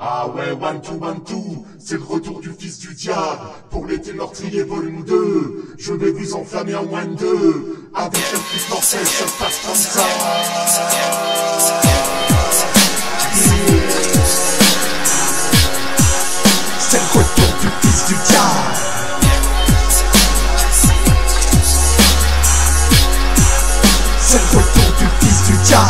Ah ouais, one two, c'est le retour du fils du diable. Pour l'été meurtrier volume 2, je vais vous enflammer en moins de 2. Avec un petit morcel, ça se passe comme ça. C'est le retour du fils du diable. C'est le retour du fils du diable.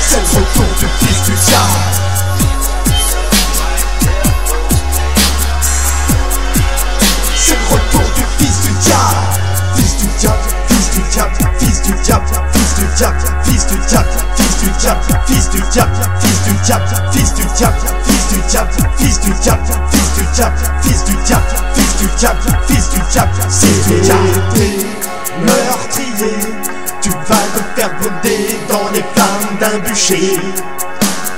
C'est le retour du fils du diable. C'est le retour du fils du diable. Fils du diable, fils du diable, fils du diable, fils du diable, fils du diable, fils du diable, fils du diable, fils du diable, fils du diable, fils du diable, fils du diable, fils du diable, fils du diable, fils du diable, fils du diable, c'est du diable. Meurtrier, tu vas te faire brûler dans les flammes d'un bûcher.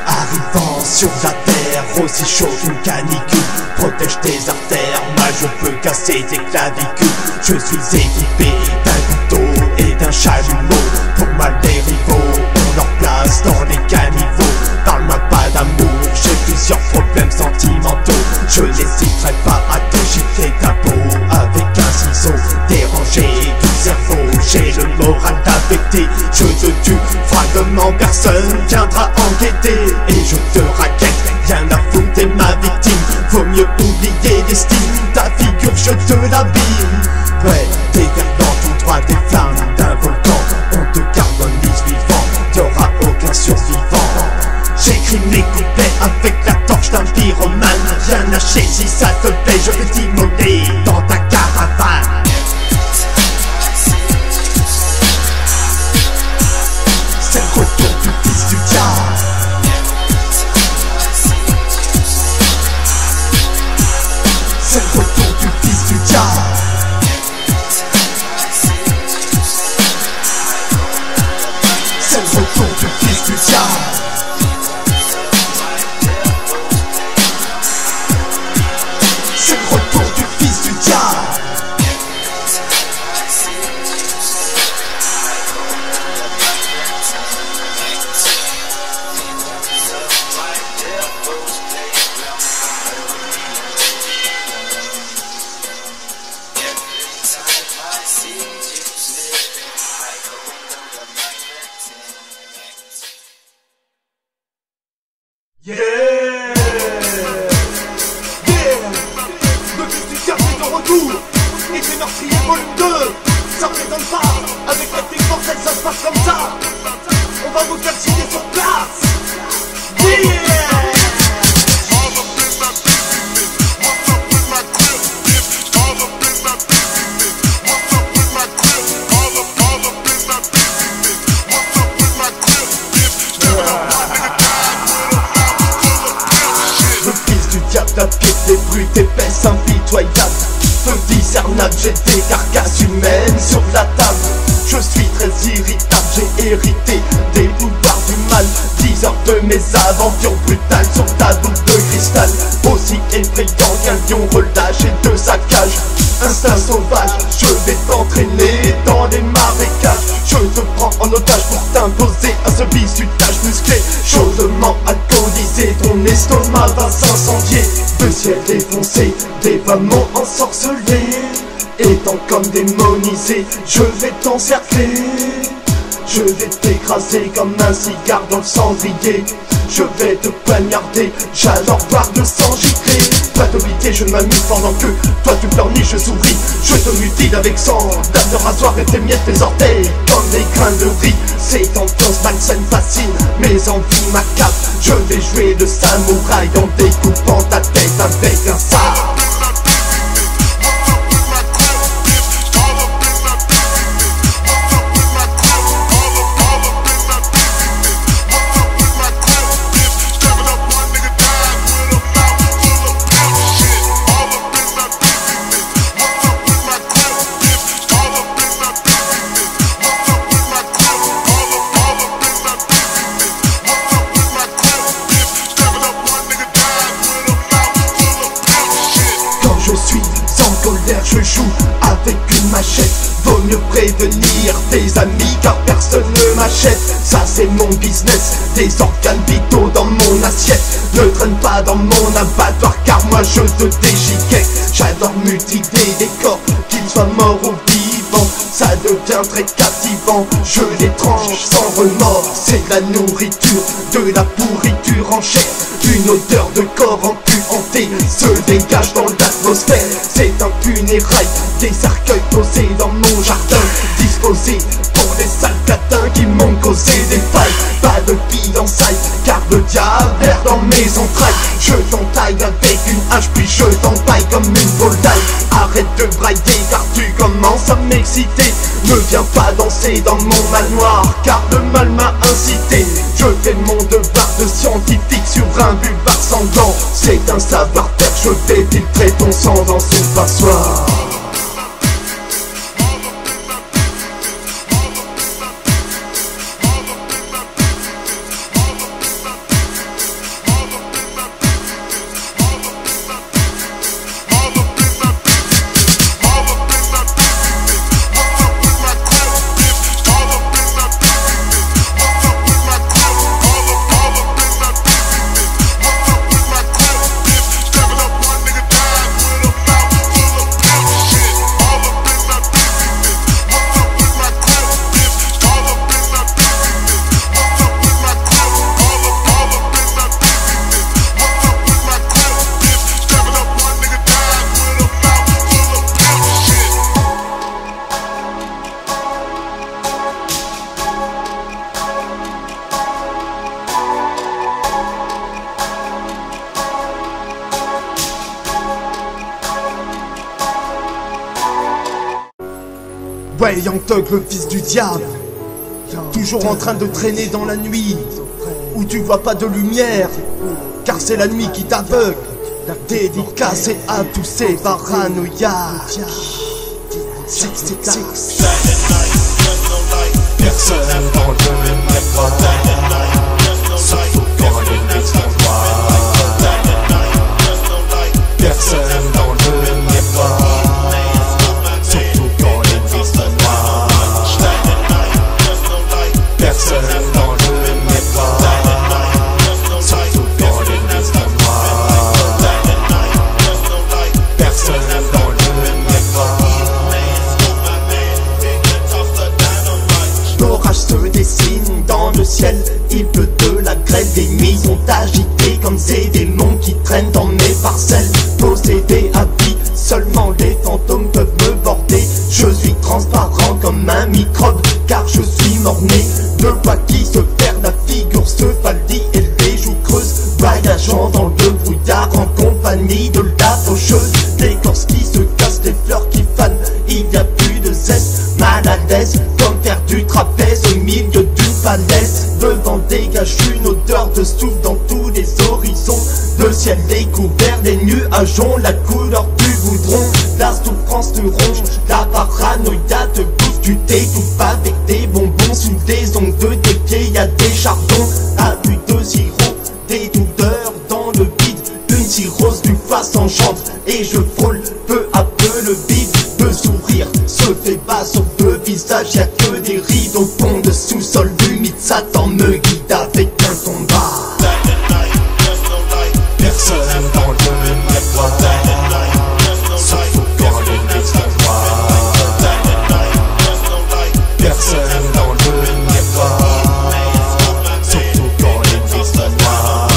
Arrivant sur la terre, aussi chaud qu'une canicule, protège tes artères, moi je peux casser tes clavicules. Je suis équipé d'un couteau et d'un chalumeau. Pour mal des rivaux, on leur place dans les caniveaux. Parle-moi pas d'amour, j'ai plusieurs problèmes sentimentaux. Je n'hésiterai pas à te gifler ta peau avec un ciseau. Dérangé du cerveau, j'ai le moral d'affecter. Je te tue froidement, personne viendra enquêter. Et je te raquette, rien à foutre, t'es ma victime. Vaut mieux oublier l'estime, ta figure je te l'abîme. Ouais, déverlant tout droit des flammes d'un volcan, on te carbonise vivant, y'aura aucun survivant. J'écris mes couplets avec la torche d'un pyromane. Rien lâcher, si ça te plaît, je vais t'immoler dans ta caravane. C'est le retour du fils du diable. C'est le retour du fils du diable. C'est le retour du fils du diable. C'est le retour du fils du diable. Yeah! Yeah! Le fils du diable est de retour. Et c'est meurtrier volume 2. Ça m'étonne pas. Avec la technique mortelle ça se passe comme ça. On va vous calciner sur place. Yeah! La pied des brutes épaisses, impitoyables, peu discernables, j'ai des carcasses humaines sur la table. Je suis très irritable, j'ai hérité des pouvoirs du mal. 10 heures de mes aventures brutales sur ta boule de cristal. Aussi effrayant qu'un lion relâché de sa cage. Instinct sauvage, je vais t'entraîner dans les marécages. Je te prends en otage pour t'imposer un seul bisutage musclé. Chaudement alcoolisé, ton estomac va s'incendier. Le ciel défoncé, des mammons ensorcelés. Étant comme démonisé, je vais t'encercler. Je vais t'écraser comme un cigare dans le cendrier. Je vais te poignarder, j'adore voir le sang gicler. Pas t'oublier, je m'amuse pendant que toi tu pleurniches, je souris. Je te mutile avec sang, dame de rasoir et tes miettes, tes orteils comme des grains de riz. Ces tendances malsaines fascinent mes envies macabres. Je vais jouer le samouraï en découpant ta tête avec un sabre. prévenir tes amis car personne ne m'achète. Ça c'est mon business, des organes vitaux dans mon assiette. Ne traîne pas dans mon abattoir car moi je te déchiquette. J'adore mutiler des corps, qu'ils soient morts ou vivants. Ça devient très captivant, je les tranche sans remords. C'est de la nourriture, de la pourriture en chair. Une odeur de corps empuanté se dégage dans l'atmosphère. C'est un funérail, des cercueils posés dans mon jardin, disposés pour les sales catins qui m'ont causé des failles. Pas de fiançailles, car le diable erre dans mes entrailles. Je t'entaille avec une hache puis je t'empaille comme une volaille. Arrête de brailler car tu commences à m'exciter. Ne viens pas danser dans mon manoir car le mal m'a incité. Je fais mon devoir de scientifique sur un buvard sanglant. C'est un savoir-faire, je vais filtrer ton sang dans une passoire. Ouais, Young Thug, le fils du diable, toujours en train de traîner dans la nuit, où tu vois pas de lumière, car c'est la nuit qui t'aveugle. Dédicacé à tous ces paranoïaques. Personne dans le métro, surtout quand les nuits sont noires. Personne dans le métro, surtout quand les nuits sont noires. Personne dans le métro, surtout quand les nuits sont noires. Personne dans le métro. L'orage se dessine dans le ciel, il pleut de la grêle. Des nuits sont agitées comme ces démons qui traînent dans mes parcelles. Possédé à vie, seulement les fantômes peuvent me border. Je suis transparent comme un microbe, car je suis mort-né. De quoi qui se perd la figure, se faldie et les joues creuses. Voyageant dans le brouillard en compagnie de la faucheuse. L'écorce qui se casse, les fleurs qui fanent, il n'y a plus de zeste. Mal à l'aise, comme faire du trapèze au milieu d'une falaise. Le vent dégage une odeur de souffle dans tous les horizons. Le ciel est couvert, les nuages ont la couleur du goudron. La souffrance te ronge, la paranoïa te bouffe. Tu t'étouffes avec des bonbons, sous des ongles de tes pieds y'a des chardons. Abus de sirop, des douleurs dans le vide. Une cirrhose du foie s'engendre et je frôle peu à peu le vide. Le sourire se fait bas sur le visage, y'a que des rides au fond de sous-sol humide. Satan me guide avec un combat. Personne dans le métro, surtout quand les nuits sont noires. Personne dans le métro, surtout quand les nuits sont noires.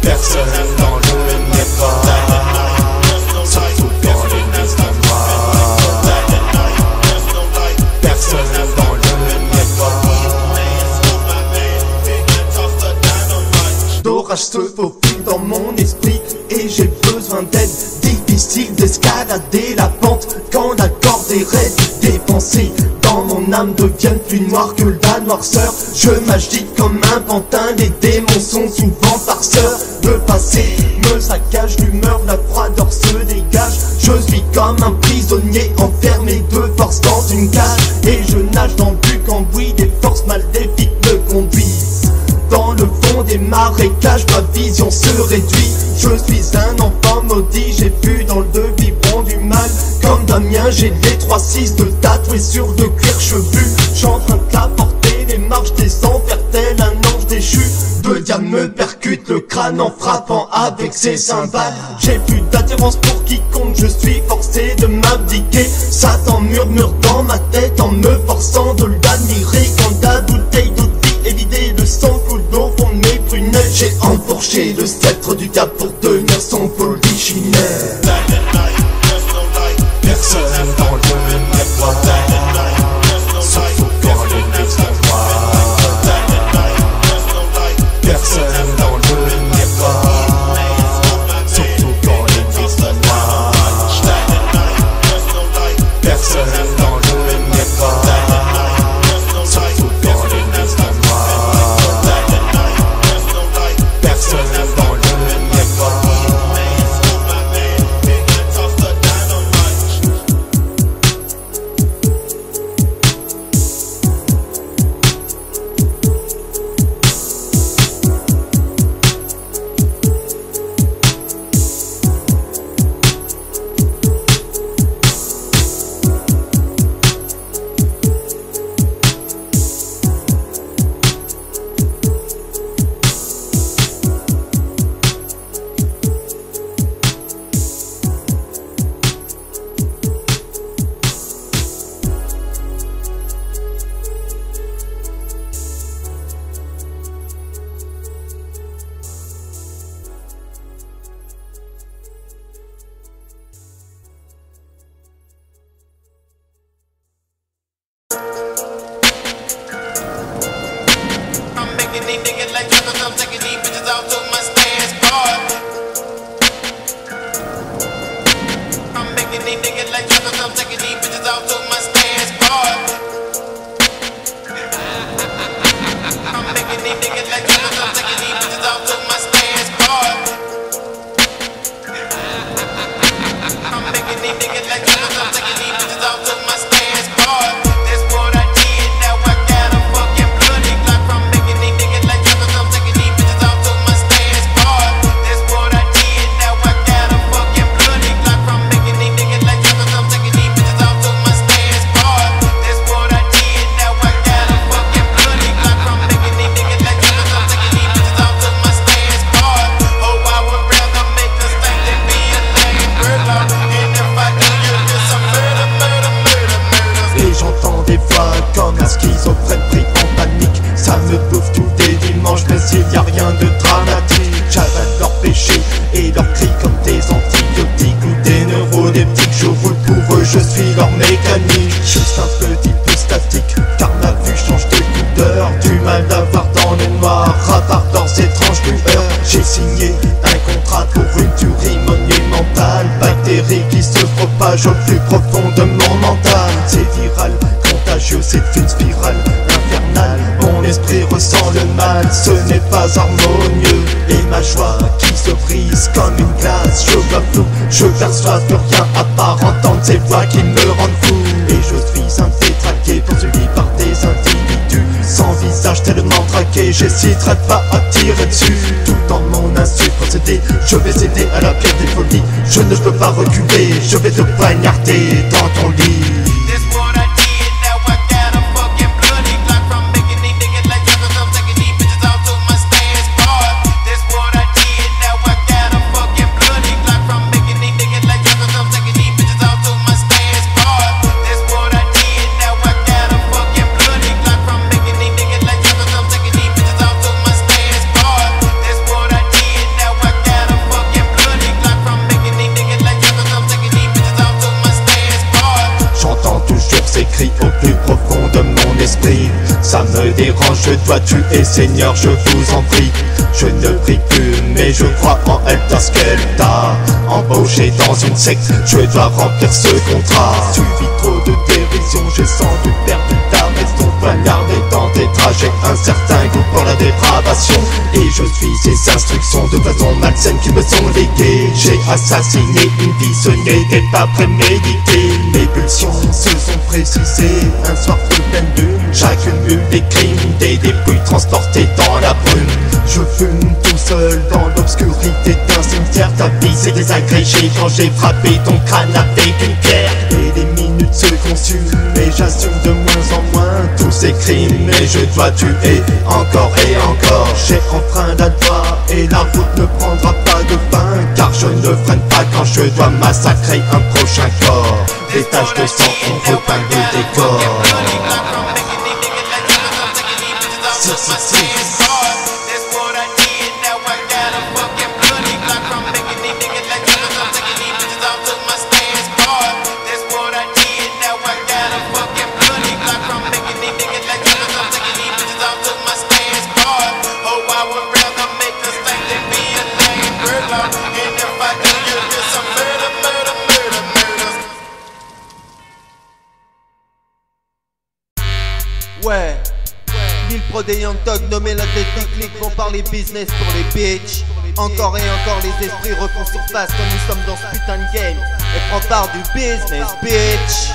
Personne dans le métro, surtout quand les nuits sont noires. Personne dans le métro. L'orage se faufile dans mon esprit et j'ai besoin d'aide. Difficile d'escalader la pente quand la corde est raide. Des pensées dans mon âme deviennent plus noires que la noirceur. Je m'agite comme un pantin, les démons sont souvent farceurs. Le passé me saccage, l'humeur, la froideur se dégage. Je suis comme un prisonnier enfermé de force dans une cage. Et je nage dans le but quand oui, des forces maléfiques me conduisent. dans le fond des marécages, ma vision se réduit. Je suis un enfant maudit, j'ai vu dans le devis biberon du mal. Comme Damien, j'ai les 3-6 de tatoués sur de cuir chevelu. J'suis en train de t'apporter les marches des enfers tel un ange déchu. Le diable me percute le crâne en frappant avec ses cymbales. J'ai plus d'attirance pour quiconque, je suis forcé de m'abdiquer. Satan murmure dans ma tête en me forçant de l'admirer. Quand la bouteille d'eau de vie est vidée, le sang coule au fond de mes prunelles. J'ai enfourché le sceptre du diable pour devenir son polichinelle. Personne dans le miroir, surtout quand les nuits sont noires. Personne dans le miroir, surtout quand les nuits sont noires. Personne dans le miroir, surtout quand les nuits sont noires. Personne dans le miroir. These niggas like truckers, I'm taking these bitches out to my stance park. I'm making these niggas like truckers, I'm taking these bitches out to my stance park. I'm making these niggas like truckers, I'm taking these bitches out to my stance park. I'm making these niggas like truckers, I'm taking these bitches out to my stance park. That's what I did, now I got a fucking bloody Glock from making these niggas like truckers, I'm taking these bitches out to my stance park. That's what I did, now I got a fucking bloody Glock from making these niggas like truckers, I'm taking these bitches out to my stance park. That's what I did, now I got a fucking bloody Glock from making these niggas like truckers, I'm taking these bitches out to my stance park. Oh, I would rather make a stand than be a lame burglar. And if I do you this, I'm murder, murder, murder, murder. Et j'entends des voix comme un schizophrène pris en panique. Ça me bouffe tous les dimanches, mais s'il y a rien de dramatique. J'avale leurs péchés et leurs cris comme des antibiotiques ou des neurodeptiques. Je roule pour eux, je suis leur mécanique. Juste un petit peu statique, car ma vue change de couleur. Du mal à voir dans le noir, à part leurs étranges lueurs. J'ai signé un contrat pour une tuerie monumentale. Bactéries qui se propagent au plus profond de mon mental. C'est viral, contagieux, c'est une spirale infernale. Mon esprit ressent le mal, ce n'est pas harmonieux. Et ma joie qui se brise comme une glace. Je vois flou, je perçois plus rien à part entendre ces voix qui me rendent fou. Et je suis un détraqué poursuivi par des individus sans visage tellement traqué, j'hésiterai pas à tirer dessus. Tout dans mon insu procédé, je vais céder à la pierre des folies. Je ne peux pas reculer, je vais te poignarder dans ton lit. That's what I did, now I got a fucking bloody Glock from making these niggas like truckers, I'm taking these bitches out to my stance park. That's what I did, now I got a fucking bloody Glock from making these niggas like truckers, I'm taking these bitches out to my stance park. That's what I did, now I got a fucking bloody Glock from making these niggas like truckers, I'm taking these bitches out to my stance park. That's what I did, now I got a fucking bloody Glock from making these niggas like truckers, I'm taking these bitches out to my stance park. J'entends toujours ces cris au plus profond de mon esprit. Ça me dérange, je dois tuer, Seigneur, je vous en prie. Je ne prie plus, mais je crois en elle parce qu'elle t'a embauché dans une secte. Je dois remplir ce contrat. Suivi trop de dérision, j'ai sans doute perdu ta raison. Poignardé dans tes trajets, un certain goût pour la dépravation. Et je suis ces instructions de façon malsaine qui me sont léguées. J'ai assassiné une vie, ce n'était pas prémédité. Mes pulsions se sont précisées, un soir de pleine lune, j'accumule des crimes, des dépouilles transportées dans la brume. Je fume tout seul dans l'obscurité d'un cimetière. Ta vie s'est désagrégée quand j'ai frappé ton crâne avec une pierre. Et les minutes se consument et j'assume de moins en moins tous ces crimes et je dois tuer encore et encore. J'ai enfreint la loi et la route ne prendra pas de fin, car je ne freine pas quand je dois massacrer un prochain corps. Des taches de sang ont repeint le décor. Ouais, Lil Pro des Young Thug nommé la tête des clics vont parler business pour les bitches. Encore et encore les esprits refont surface quand nous sommes dans ce putain de game. Et prends part du business, bitch.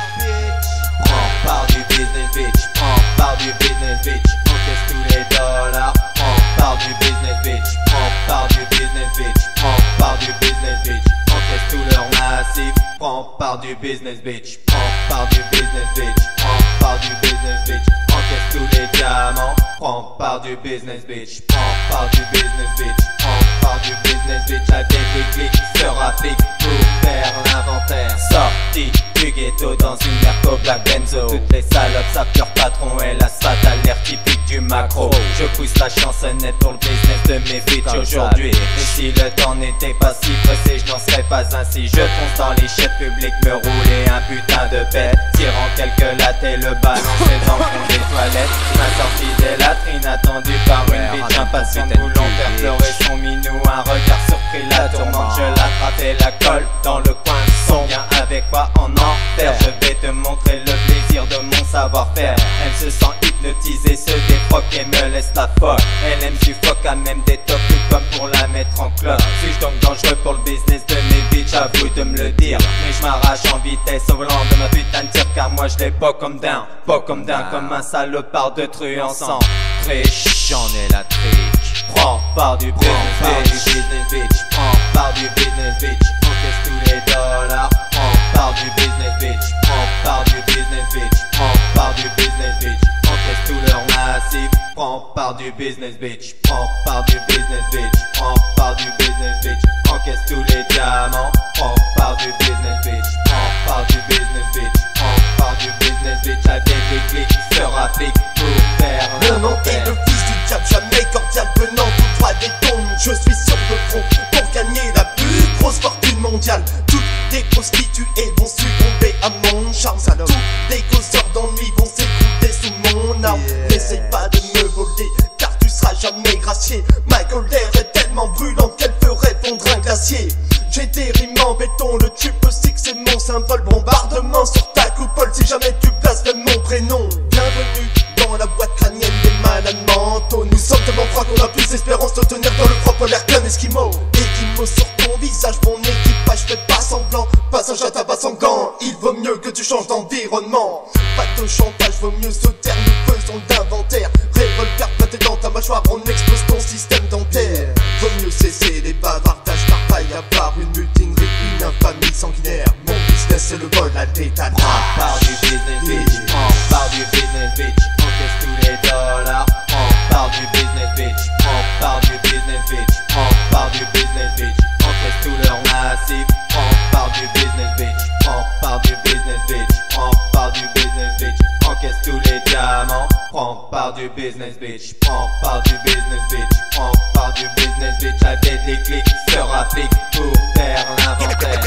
Prends part du business, bitch. Prends part du business, bitch. Encaisse tous les dollars. Prends part du business, bitch. Prends part du business, bitch. Prends part du business, bitch. Encaisse tout leur massif. Prends part du business, bitch. Prends part du business, bitch. Prends part du business, bitch. Encaisse tous les diamants. Prends part du business, bitch. Prends part du business, bitch. Prends part du business, bitch. La déclic se rapplique pour faire l'inventaire. Sorti du ghetto dans une Merco Black Benzo. Toutes les salopes savent que leur patron est la SAT à l'air typique du macro. Je pousse la chansonnette pour le business de mes bitches aujourd'hui. Et si le temps n'était pas si pressé, je n'en serais pas ainsi. Je fonce dans les chefs publics, me rouler un putain de pète, tirant quelques lattes et le balancer dans le fond des toilettes. Ma sortie des latrines attendue par une bitch impatiente voulant faire pleurer son minou. Un regard surpris la tourmente, je l'attrape et la colle dans le coin de son. Viens avec moi en enfer, je vais te montrer le plaisir de mon savoir-faire. Elle se sent hypnotisée, se défroque et me laisse la folle. Elle aime du fuck à même des tops comme pour la mettre en clope. Suis-je donc dangereux pour le business de mes bitches? À vous de me le dire. Mais je m'arrache en vitesse au volant de ma putain de tir, car moi je l'ai pas comme down, comme un salopard de truand sans triche. J'en ai la trique. Prends part du business, bitch. Prends part du business, bitch. Encaisse tous les dollars. Prends part du business, bitch. Prends part du business, bitch. Prends part du business, bitch. Encaisse tout leur massif. Prends part du business, bitch. Prends part du business, bitch. Prends part du business, bitch. Encaisse tous les diamants. Prends part du business, bitch. Prends part du business, bitch. Prends part du business, bitch. La déclic se rapplique pour faire Mon nom est le fils du diable, jamais cordial, venant tout droit des tombes. Je suis sur le front pour gagner la plus grosse fortune mondiale. Toutes les prostituées vont succomber à mon charme. Tous les causeurs d'ennui vont s'écouter sous mon arme. N'essaye pas de me voler, car tu seras jamais gracié. Ma colère est tellement brûlante qu'elle ferait fondre un glacier. J'ai des rimes en béton, le triple six c'est mon symbole. Bombardement sur ta coupole si jamais tu blasphèmes mon prénom. Bienvenue dans la boîte crânienne des malades mentaux. Nous sommes tellement froids qu'on a plus d'espérance de tenir dans le froid polaire qu'un esquimau. Esquimau sur ton visage, mon équipage fait pas semblant. Passage à tabac sanguin, il vaut mieux que tu changes d'environnement. Pas de chantage, vaut mieux se taire, nous faisons l'inventaire. Revolver planté dans ta mâchoire, on explose ton système dentaire. Vaut mieux cesser les bavardages, car pas y avoir une mutinerie, une infamie sanguinaire. Mon business c'est le vol à l'état. Prends part du business, bitch. Prends part du business, bitch. Encaisse tous les dollars. Prends part du business, bitch. Prends part du business, bitch. Prends part du business, bitch. Encaisse tout leur massif. Prends part du business, bitch. Prends part du business, bitch. Prends part du business, bitch. Encaisse tous les diamants. Prends part du business, bitch. Prends part du business, bitch. Prends part du business, bitch. La tête des clics se rapplique pour faire l'inventaire.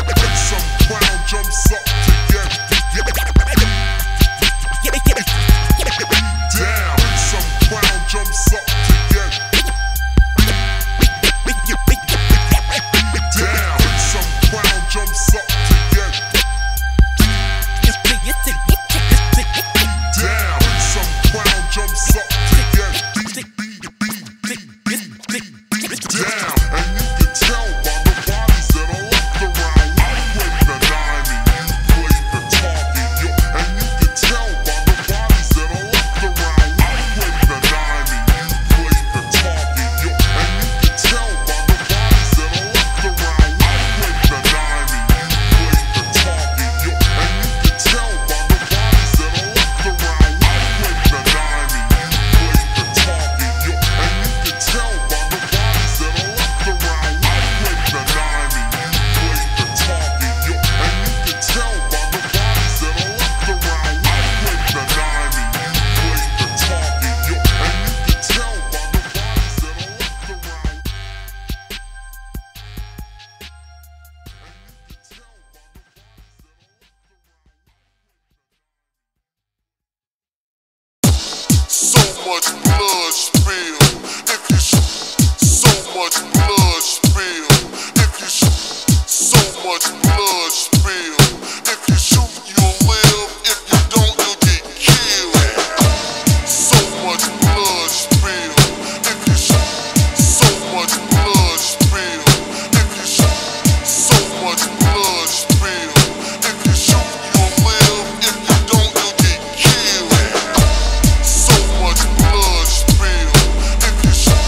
Some clown jumps up to get down. Some clown jumps up to get down. Some clown jumps up to get down. Some clown jumps up to get down. And you can tell by the bodies that are left around. I play the 9 and you play the talkie. You're so much blood spilled. If you shoot, so much blood spilled. If you shoot, so much blood spilled. If you shoot, you'll live. If you don't, you'll get killed. So much blood spilled. If you shoot, so much blood spilled. If you shoot, so much blood spilled. If you shoot, you'll live. If you don't, you'll get killed. So much blood spilled. If you shoot,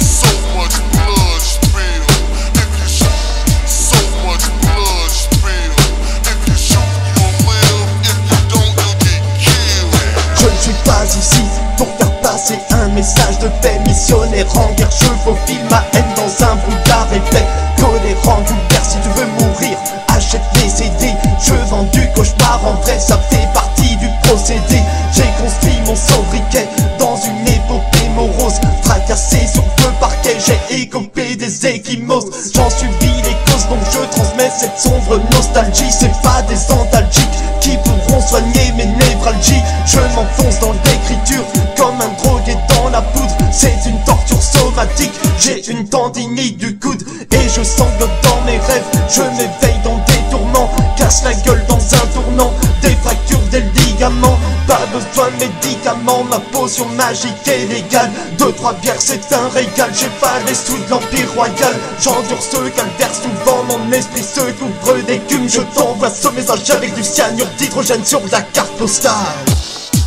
so much blood spilled. If you shoot, so much blood spilled. If you shoot, you'll live. If you don't, you'll get killed. Je ne suis pas ici pour faire passer un message de paix. Missionnaire en guerre, je faufile ma haine dans un brouillard épais. Colérant, vulgaire, si tu veux mourir, achète les CD. Je vends du cauchemar, en vrai ça fait partie du procédé. J'ai construit mon sobriquet dans une épopée morose. Fracassé sur le parquet, j'ai écopé des échymoses. J'en subis les causes, donc je transmets cette sombre nostalgie. C'est pas des antalgiques qui pourront soigner mes névralgies. Je m'enfonce dans l'écriture comme un drogué dans la poudre. C'est une torture somatique, j'ai une tendinite du coude et je sanglote dans mes rêves. Je m'éveille dans des tourments, casse la gueule dans un tournant, des fractures des ligaments. Pas besoin de médicaments, ma potion magique est légale. 2-3 bières c'est un régal, j'ai pas les sous de l'empire royal. J'endure ce calvaire souvent, mon esprit se couvre d'écume. Je t'envoie ce message avec du cyanure d'hydrogène sur la carte postale.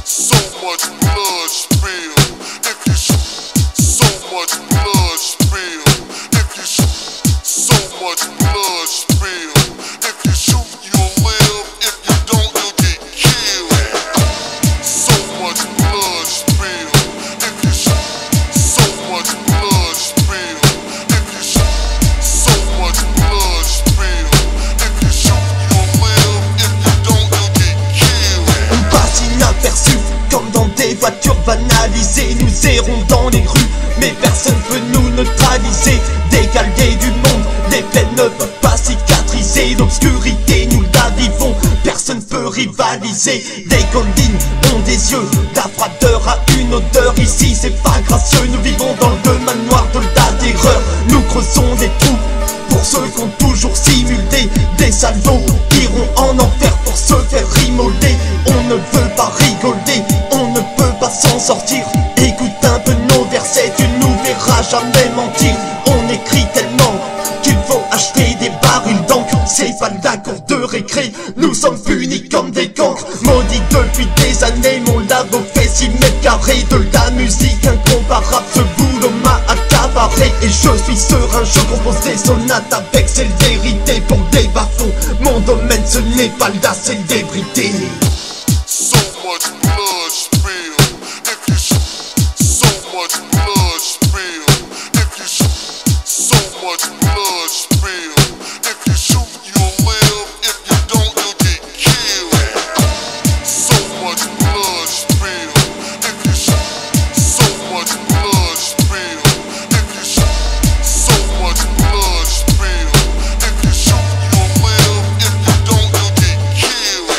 So much blood spilled. If you shoot, so much blood spilled. If you shoot, so much blood spilled. If you shoot, you'll live. If you don't, you'll get killed. So much blood spilled. If you shoot, so much blood spilled. If you shoot, so much blood spilled. If you shoot, you'll live. If you don't, you'll get killed. On passe inaperçu comme dans des voitures banalisées. Nous errons dans les rues, mais personne peut nous neutraliser. Décalés du monde, les peines ne peuvent pas cicatriser. L'obscurité, nous la vivons, personne peut rivaliser. Des collines ont des yeux, la froideur a une odeur. Ici c'est pas gracieux, nous vivons dans le manoir de la terreur. Nous creusons des trous pour ceux qui ont toujours simulé. Des salauds iront en enfer pour se faire immoler. On ne veut pas rigoler, on ne peut pas s'en sortir. Écoute un peu nos versets, tu nous verras jamais mentir. On écrit tellement qu'il faut acheter des barils d'encre. C'est pas la cour de récré, nous sommes punis comme des cancres. Maudit depuis des années, mon labo fait 6 mètres carrés. De la musique incomparable, ce boulot m'a accaparé. Et je suis serein, je compose des sonates avec célérité. Pour des bas-fonds, mon domaine ce n'est pas la célébrité. So much blood spilled. If you shoot, so much blood spilled. If you shoot, so much blood spilled. If you shoot, you'll live. If you don't, you'll get killed. So much blood spilled. If you shoot, so much blood spilled. If you shoot, so much blood spilled. If you shoot, you'll live. If you don't, you'll get killed.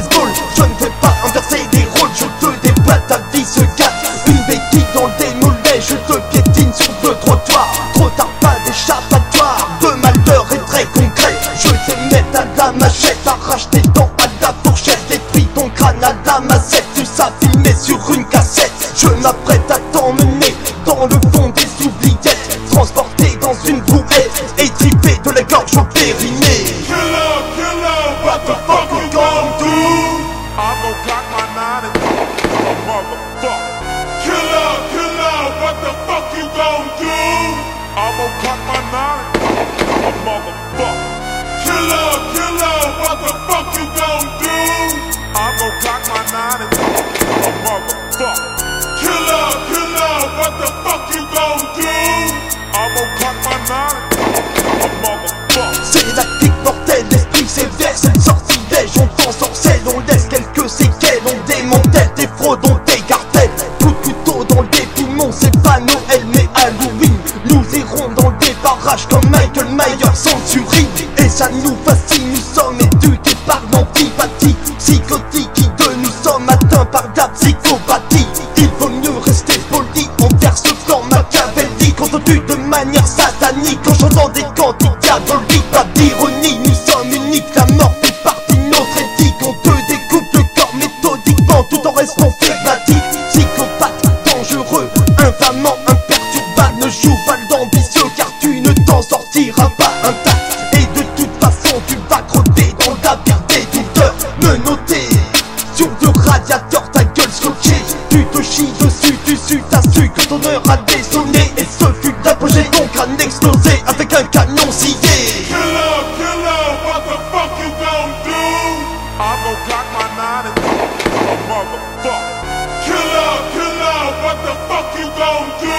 baseball. Je ne vais pas inverser les rôles, je te déballe, ta vie se gâte. Une béquille dans les mollets, je te piétine sur le trottoir. Trop tard, pas d'échappatoire, de malheur est très concret. Je sais mettre à la machette, arrache tes dents à la fourchette, détruis ton crâne à la massette, tu sais filmer sur une cassette. Je m'apprête à t'emmener dans le fond des oubliettes, transporté dans une brouette et trippé de la gorge au périnée. Killer, what the fuck you gon' do? I'm gon' clock my 9 and a motherfucker. Killer, what the fuck you gon' do? I'm gon' clock my 9 and a motherfucker. Killer, what the fuck you gon' do? I'm gon' clock my 9 and a motherfucker. Killer, what the fuck you gon' do? I'm gon' clock my 9 and a motherfucker. C'est la clique mortelle, l'esprit sévère, c'est le sortilège. On t'ensorcelle, on laisse quelques séquelles, on démantèle des fraudes, on décartèle. Coup de couteau dans les poumons, c'est pas Noël mais Halloween. Nous errons dans des barrages comme Michael Myers censuré. Et ça nous fascine, nous sommes éduqués par l'antipathie psychotique de nous sommes atteints par la psychopathie. Il vaut mieux rester poli envers ce flanc machiavélique, entendu de manière satanique en chantant des cantiques diaboliques. Pas d'ironie, nous sommes uniques, la mort fait partie de notre éthique. On te découpe le corps méthodiquement tout en restant flegmatique. Psychopathe, dangereux, infamant, imperturbable, ne joue pas l'ambitieux car tu ne t'en sortiras pas intact. Et de toute façon tu vas crotter dans la pire des douleurs, menotté sur le radiateur, ta gueule scotchée. Tu te chies dessus, tu sues ta su que ton heure a désonné. Et ce fut l'apogée, ton crâne explosé avec un canon scié. Killer, what the fuck you gon' do? I'm gon' clock my 9 and a motherfucker. Killer, what the fuck you gon' do?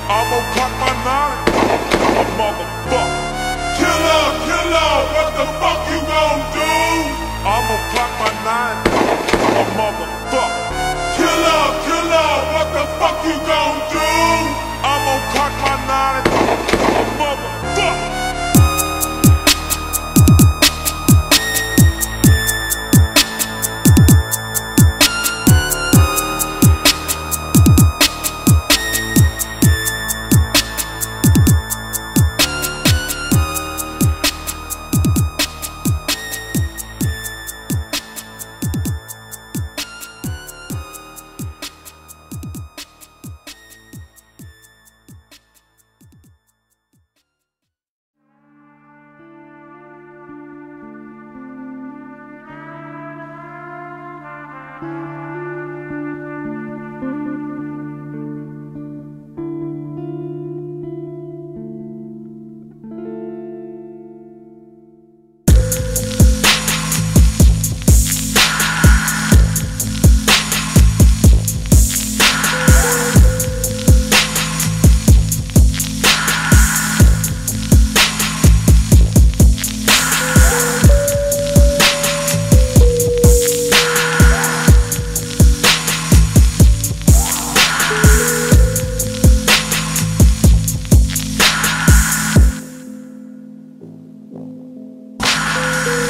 I'm gon' clock my 9 and a motherfucker. Killer, what the fuck you gon' do? I'm gon' clock my 9 and a motherfucker. Killer, what the fuck you gon' do? I'm gon' clock my 9 and a motherfucker.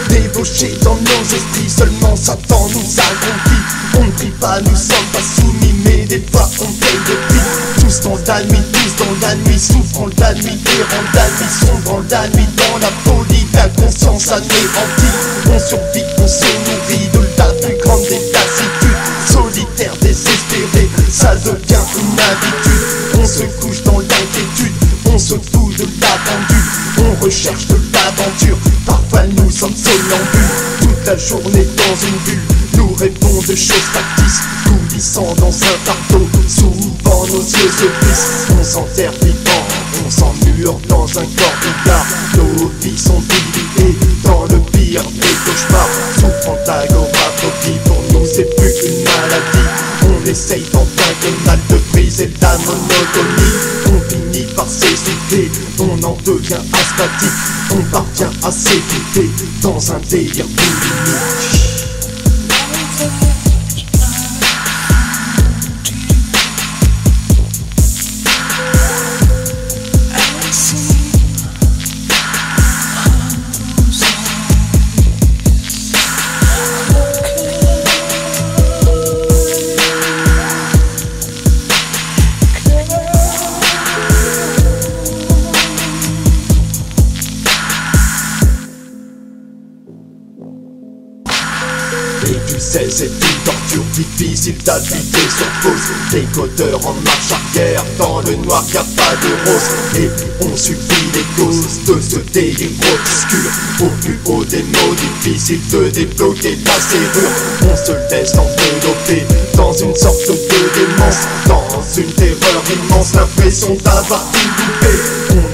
Débauché dans nos esprits, seulement Satan nous a conquis. On ne prie pas, nous sommes pas soumis, mais des fois on paye de prix. Tous dans la nuit, tous dans la nuit, souffrant la nuit, errant la nuit, sombrant la nuit, dans la folie, la conscience anéantie. On survit, on se nourrit de la plus grande des lassitudes. Solitaire, désespéré, ça devient une habitude. On se couche dans l'inquiétude, on se fout de la pendule. On recherche de l'aventure, parfois nous sommes somnambules. Toute la journée dans une bulle, nous rêvons de choses factices, coulissant dans un fardeau, souvent nos yeux se plissent. On s'enterre vivant, on s'emmure dans un corps bizarre. Nos vies sont diluées dans le pire des cauchemars. Souffrant d'agoraphobie, pour nous c'est plus une maladie. On essaye tant bien que mal de briser la monotonie. On finit par s'essouffler, on en devient asthmatique. On parvient à s'écouter dans un délire boulimique. Et tu sais c'est une torture difficile d'habiter sur pause. Décodeur en marche arrière, dans le noir y'a pas de rose. Et on subit les causes de ce délire obscur. Au plus haut des mots, difficile de débloquer la serrure. On se laisse envelopper dans une sorte de démence, dans une terreur immense, l'impression d'avoir tout loupé.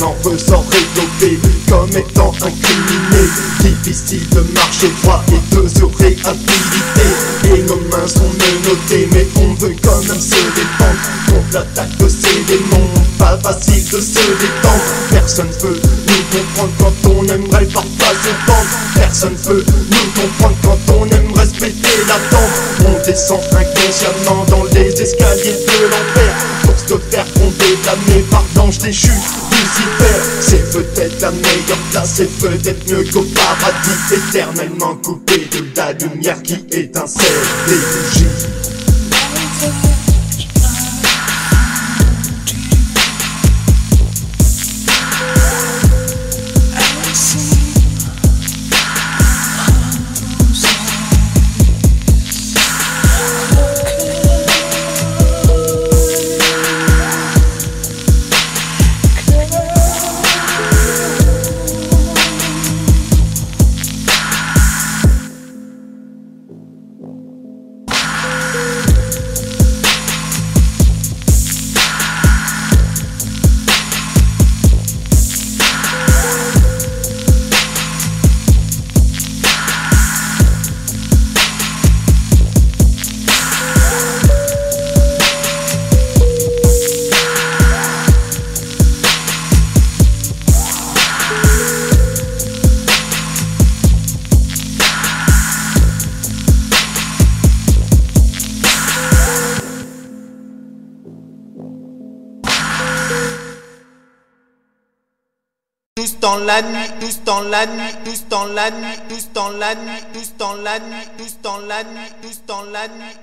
On en ressort réglé comme étant incriminé. Difficile de marcher droit et de se réhabiliter. Et nos mains sont menottées, mais on veut quand même se défendre contre l'attaque de ces démons. Pas facile de se détendre. Personne veut nous comprendre quand on aimerait parfois se pendre. Personne veut nous comprendre quand on aimerait se péter la tempe. On descend inconsciemment dans les escaliers de l'enfer pour se faire condamner par l'ange déchu Lucifer. C'est peut-être la meilleure place, c'est peut-être mieux qu'au paradis, éternellement coupé de la lumière qui étincelle les bougies. Tous dans la nuit, tous dans la nuit, tous dans la nuit, tous dans la nuit, tous dans la nuit, tous dans la nuit,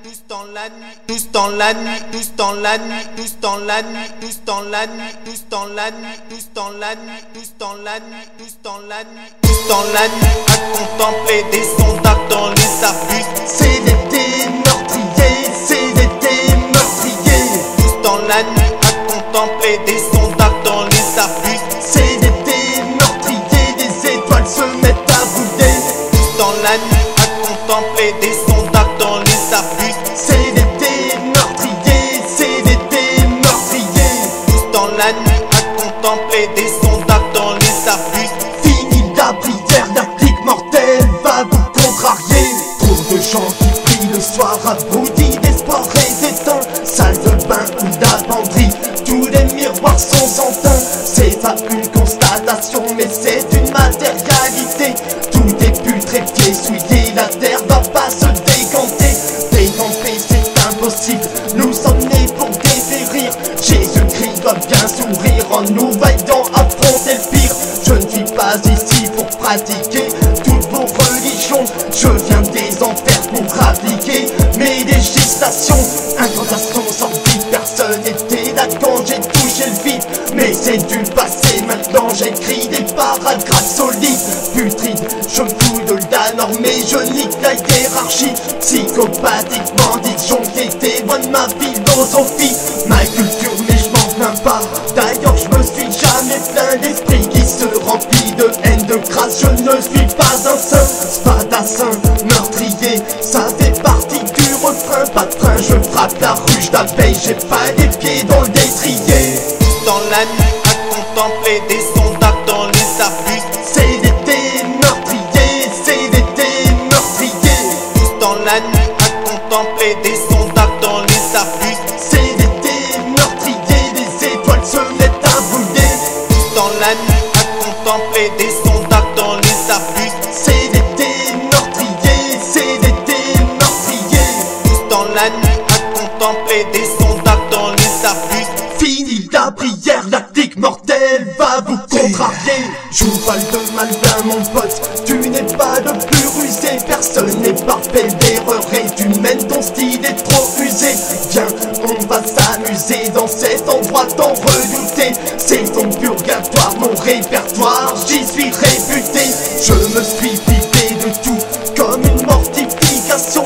tous dans la nuit, tous dans la nuit, tous dans la nuit, tous dans la nuit, tous dans la nuit, tous dans la nuit, tous dans la nuit, tous dans la nuit, tous dans la nuit, tous dans la nuit, tous dans la nuit, à contempler des sondages dans les abus. C'est l'été meurtrier, c'est l'été meurtrier. Tous dans la nuit, à contempler des sondages dans les abus. C'est l'été meurtrier, les étoiles se mettent à brûler. Tous dans la nuit, à contempler des sondages dans les abus. C'est l'été meurtrier, c'est l'été meurtrier. Tous dans la nuit, à contempler des sondages dans les abus. Fini la prière, la clique mortelle va vous contrarier. Trop de gens qui prient le soir abrutis d'espoir et d'éteint. Salle de bain ou lavanderie, tous les miroirs sont sans teint. C'est pas une constatation mais c'est une matérialité. Tout est putréfié, souillé, la terre va pas se décanter. Décamper c'est impossible, nous sommes nés pour dépérir. Jésus-Christ doit bien sourire en nous voyant affronter le pire. Je ne suis pas ici pour pratiquer toutes vos religions. Je viens des enfers pour appliquer mes législations. Incantation sortie, personne n'était là quand j'ai touché le vide. Mais c'est du passé, maintenant j'écris des paragraphes solides. Putride, je me fous de la norme et je nique la hiérarchie. Psychopathiquement disjoncté, témoigne ma philosophie. Ma culture mais je m'en plains pas. D'ailleurs je me suis jamais plaint. L'esprit qui se remplit de haine, de grâce, je ne suis pas un saint. Spadassin, meurtrier, ça fait partie du refrain. Pas de frein, je frappe la ruche d'abeille, j'ai pas les pieds dans le détrier. Tous dans la nuit, à contempler des sondages dans les abus. C'est l'été meurtrier, c'est l'été meurtrier. Tous dans la nuit, à contempler des sondages dans les abus. C'est l'été meurtrier, les étoiles se mettent à brûler. Tous dans la nuit, à contempler des sondages dans les abus. C'est l'été meurtrier, c'est l'été meurtrier. Tous dans la nuit, à contempler des sondages dans les abus. Fini la prière, la clique mortelle va vous contrarier. Joue pas de malin mon pote, tu n'es pas le plus rusé. Personne n'est parfait, l'erreur est humaine, ton style est trop usé. Viens, on va s'amuser dans cet endroit tant redouté. C'est ton purgatoire, mon répertoire, j'y suis réputé. Je me suis vidé de tout, comme une mortification.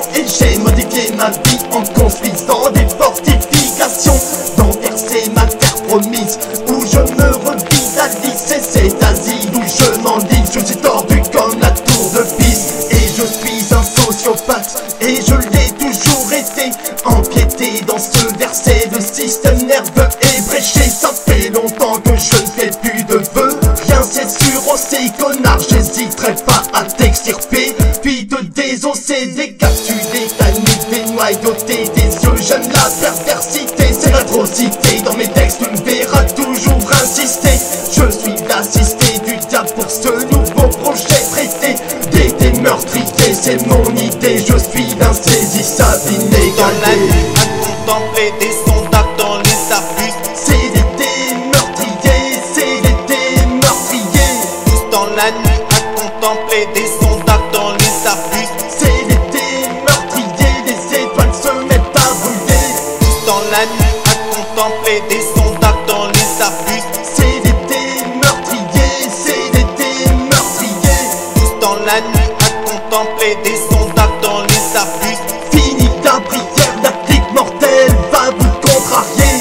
vérité, je l'ai toujours été. Empiété dans ce verset, le système nerveux est bréché. Ça fait longtemps que je ne fais plus de vœux. Rien c'est sûr, oh ces connards, j'hésiterai pas à t'extirper, puis te désosser, décapsuler ta nuque, dénoyauter des yeux jeunes. La perversité, c'est l'atrocité. Dans mes textes, tu me verras toujours insister. Je suis l'assisté du diable pour ce nouveau projet traité. Des meurtriers, c'est mon idée. Je suis l'insaisissable, inégalé. Dans la nuit, à contempler des sondages dans les arbustes. C'est des meurtriers, c'est des meurtriers. Tous dans la nuit, à contempler des sondages dans les arbustes. C'est des meurtriers, les étoiles se mettent à brûler. Tous dans la nuit, à contempler des sondages dans les arbustes. C'est des meurtriers, c'est des meurtriers. Tous dans la nuit, à contempler des sondages dans les arbustes. Fini ta prière, la clique mortelle va vous contrarier.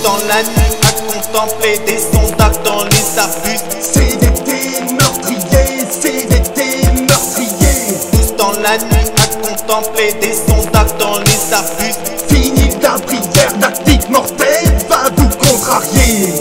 Dans la nuit, à contempler des sondages dans les arbustes. C'est des meurtriers, c'est des meurtriers. Tous dans la nuit, à contempler des sondages dans les arbustes. Fini ta prière, la clique mortelle va vous contrarier.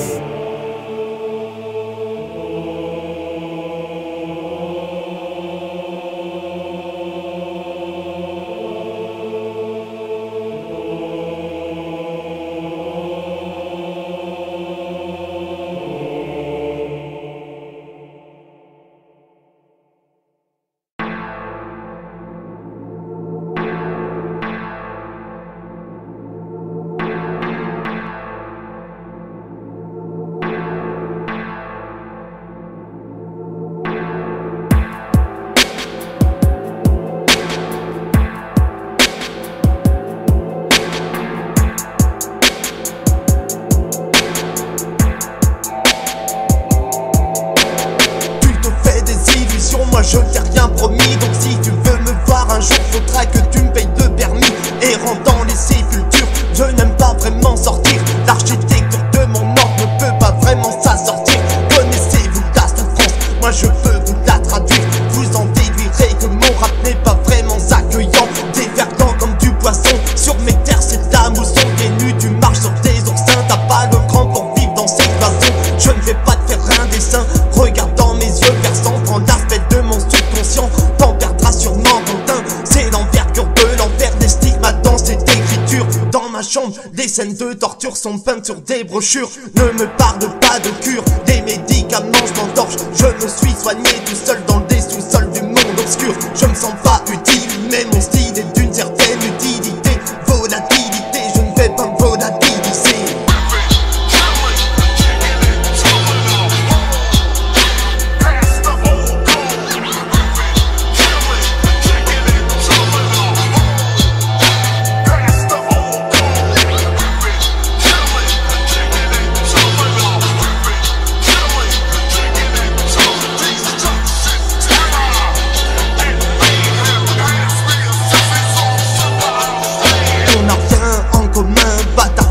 Moi je t'ai rien promis, donc si tu veux me voir un jour, faudra que tu me payes de permis. Errant dans les sépultures, je n'aime pas vraiment sortir. L'architecture de mon ordre ne peut pas vraiment s'assortir. Connaissez-vous la souffrance? Moi je peux vous la traduire. Vous en déduirez que mon rap n'est pas vraiment accueillant. Dévergant comme du poisson, sur mes terres c'est de la mousson. T'es nu, tu marches sur des oursins, t'as pas le cran pour vivre dans cette façon. Je ne vais pas te faire un dessin, regarde dans mes yeux versant, prends l'aspect de mon subconscient, t'en perdras sûrement ton teint. C'est l'envergure de l'enfer, des stigmates dans cette écriture. Dans ma chambre, des scènes de torture sont peintes sur des brochures. Ne me parle pas de cure, des médicaments je m'entorche. Je me suis soigné tout seul dans le sous-sol du monde obscur. Je me sens pas utile, mais mon style est d'une certaine utilité. Volatilité, je ne vais pas me volatiliser.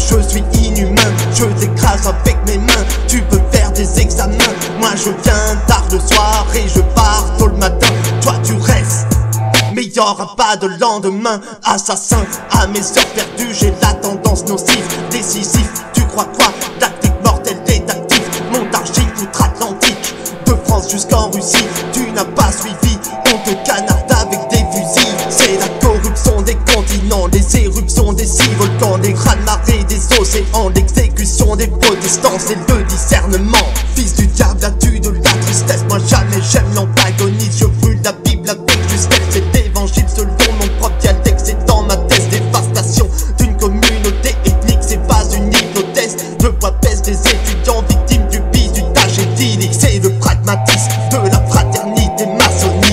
Je suis inhumain, je t'écrase avec mes mains. Tu peux faire des examens, moi je viens tard le soir et je pars tôt le matin. Toi tu restes, mais y'aura pas de lendemain. Assassin, à mes heures perdues, j'ai la tendance nocive. Décisif, tu crois quoi? Tactique mortelle est active. Montargique, outre-Atlantique, de France jusqu'en Russie. Tu n'as pas suivi, on te canarde avec des fusils. C'est la corruption des continents, les éruptions des six volcans, les raz-de-marée des océans, l'exécution des protestants, c'est le discernement. Fils du diable, as-tu de la tristesse? Moi jamais j'aime l'antagoniste, je brûle la Bible avec justesse. C'est l'évangile selon mon propre dialecte, c'est dans ma thèse. Dévastation d'une communauté ethnique, c'est pas une hypothèse. Le poids pèse des étudiants victimes du bizutage idyllique. C'est le pragmatisme de la fraternité maçonnique.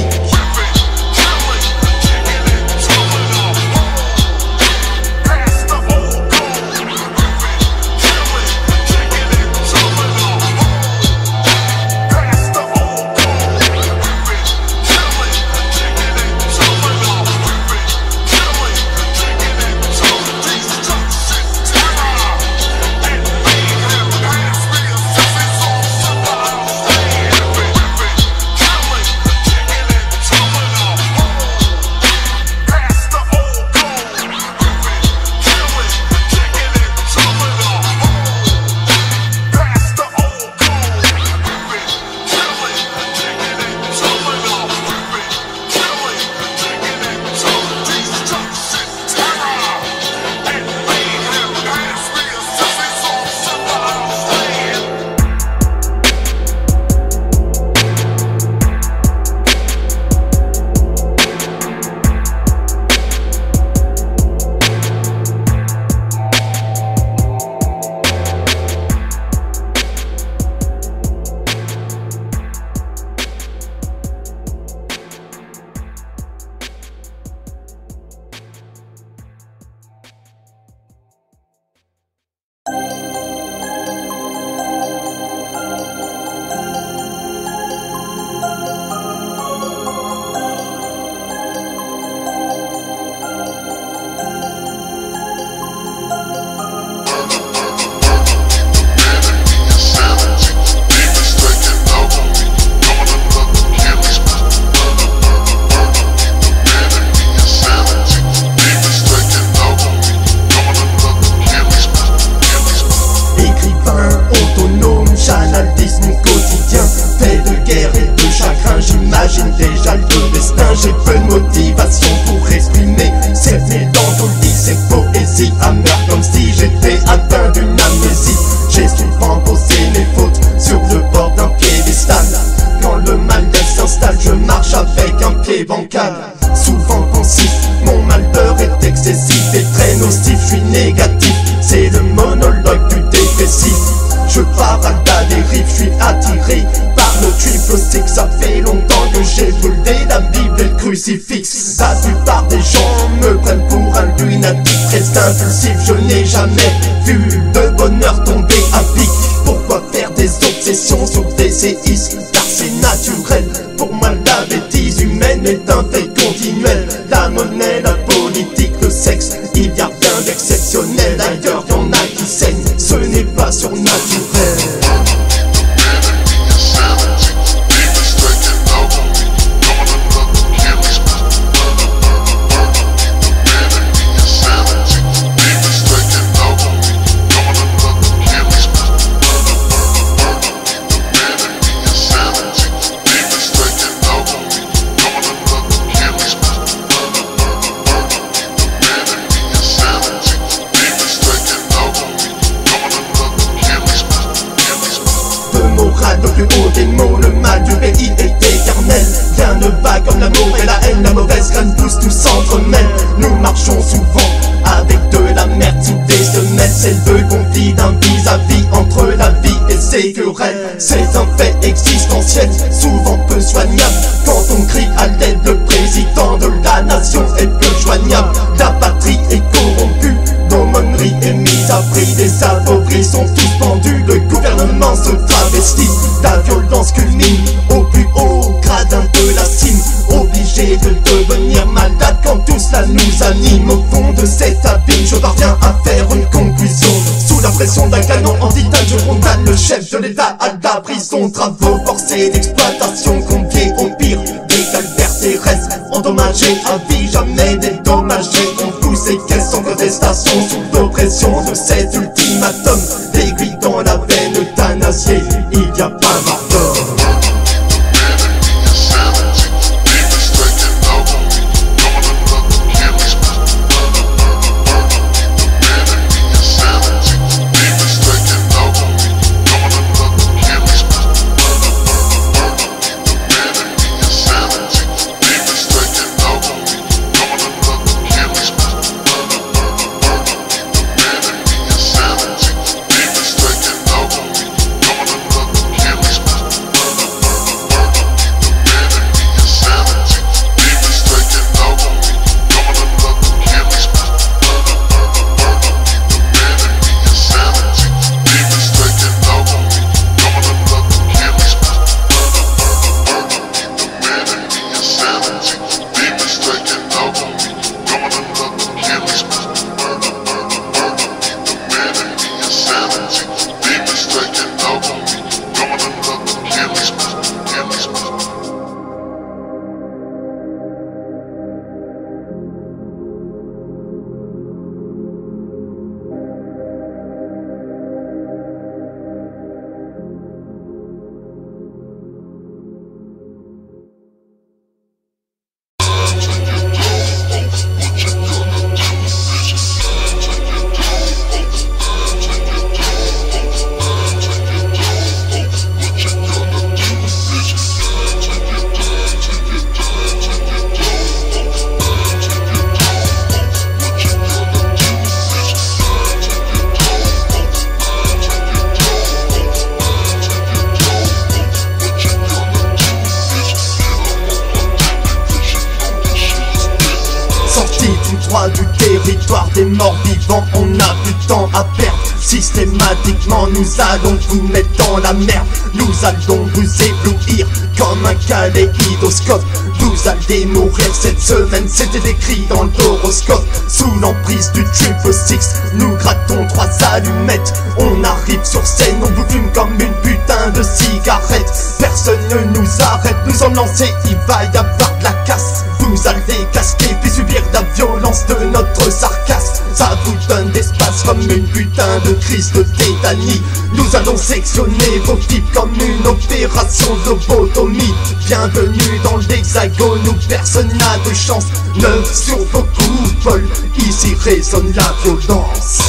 motivation pour exprimer cette mélancolie, cette poésie amère comme si j'étais atteint d'une amnésie. J'ai souvent posé mes fautes sur le bord d'un piédestal. Quand le malaise s'installe, je marche avec un pied bancal. Souvent pensif, mon malheur est excessif et très nocif, je suis négatif, c'est le monologue du dépressif. Je pars à la dérive, je suis attiré par le triple six. Ça fait longtemps que j'ai brûlé la Bible et le crucifix. La plupart des gens me prennent pour un lunatique très impulsif. Je n'ai jamais vu le bonheur tomber à pic. Pourquoi faire des obsessions sur des séismes? Car c'est naturel. Pour moi la bêtise humaine est un fait continuel. La monnaie, la politique, le sexe, il y a rien d'exceptionnel. D'ailleurs y'en a qui saignent, ce n'est pas surnaturel. Le plus haut des mots, le mal du pays est éternel. Rien ne va comme l'amour et la haine, la mauvaise graine pousse, tout s'entremêle. Nous marchons souvent avec de la merde sous des semelles. C'est le conflit d'un vis-à-vis entre la vie et ses querelles. C'est un fait existentiel, souvent peu soignable. Quand on crie à l'aide, le président de la nation est peu joignable. La patrie est corrompue, l'aumônerie est mise à prix. Les appauvris sont tous pendus, le gouvernement se travestit. La violence culmine au plus haut gradin de la cime. Obligé de devenir malade quand tout cela nous anime. Au fond de cet abîme, je parviens à faire une conclusion. Sous la pression d'un canon en titane, je condamne le chef de l'État à la prison. Travaux forcés d'exploitation confiés au pire des calvaires terrestres. Endommagés à vie, jamais dédommagés. On pousse ces caisses sans contestation sous l'oppression de cet ultimatum. L'aiguille dans la veine euthanasiée, il n'y a pas d'ordre. Du territoire des morts vivants, on n'a plus de temps à perdre. Systématiquement nous allons vous mettre dans la merde. Nous allons vous éblouir comme un kaléidoscope. Vous allez mourir cette semaine, c'était écrit dans l'horoscope. Sous l'emprise du triple six, nous grattons 3 allumettes. On arrive sur scène, on vous fume comme une putain de cigarette. Personne ne nous arrête, nous sommes lancés, il va y avoir de la casse. Vous allez casquer puis subir la violence de notre sarcasme. Ça vous donne d'espace comme une putain plein de crises de tétanie. Nous allons sectionner vos types comme une opération lobotomie. Bienvenue dans l'hexagone où personne n'a de chance. 9 sur vos coups de vol, ici résonne la violence.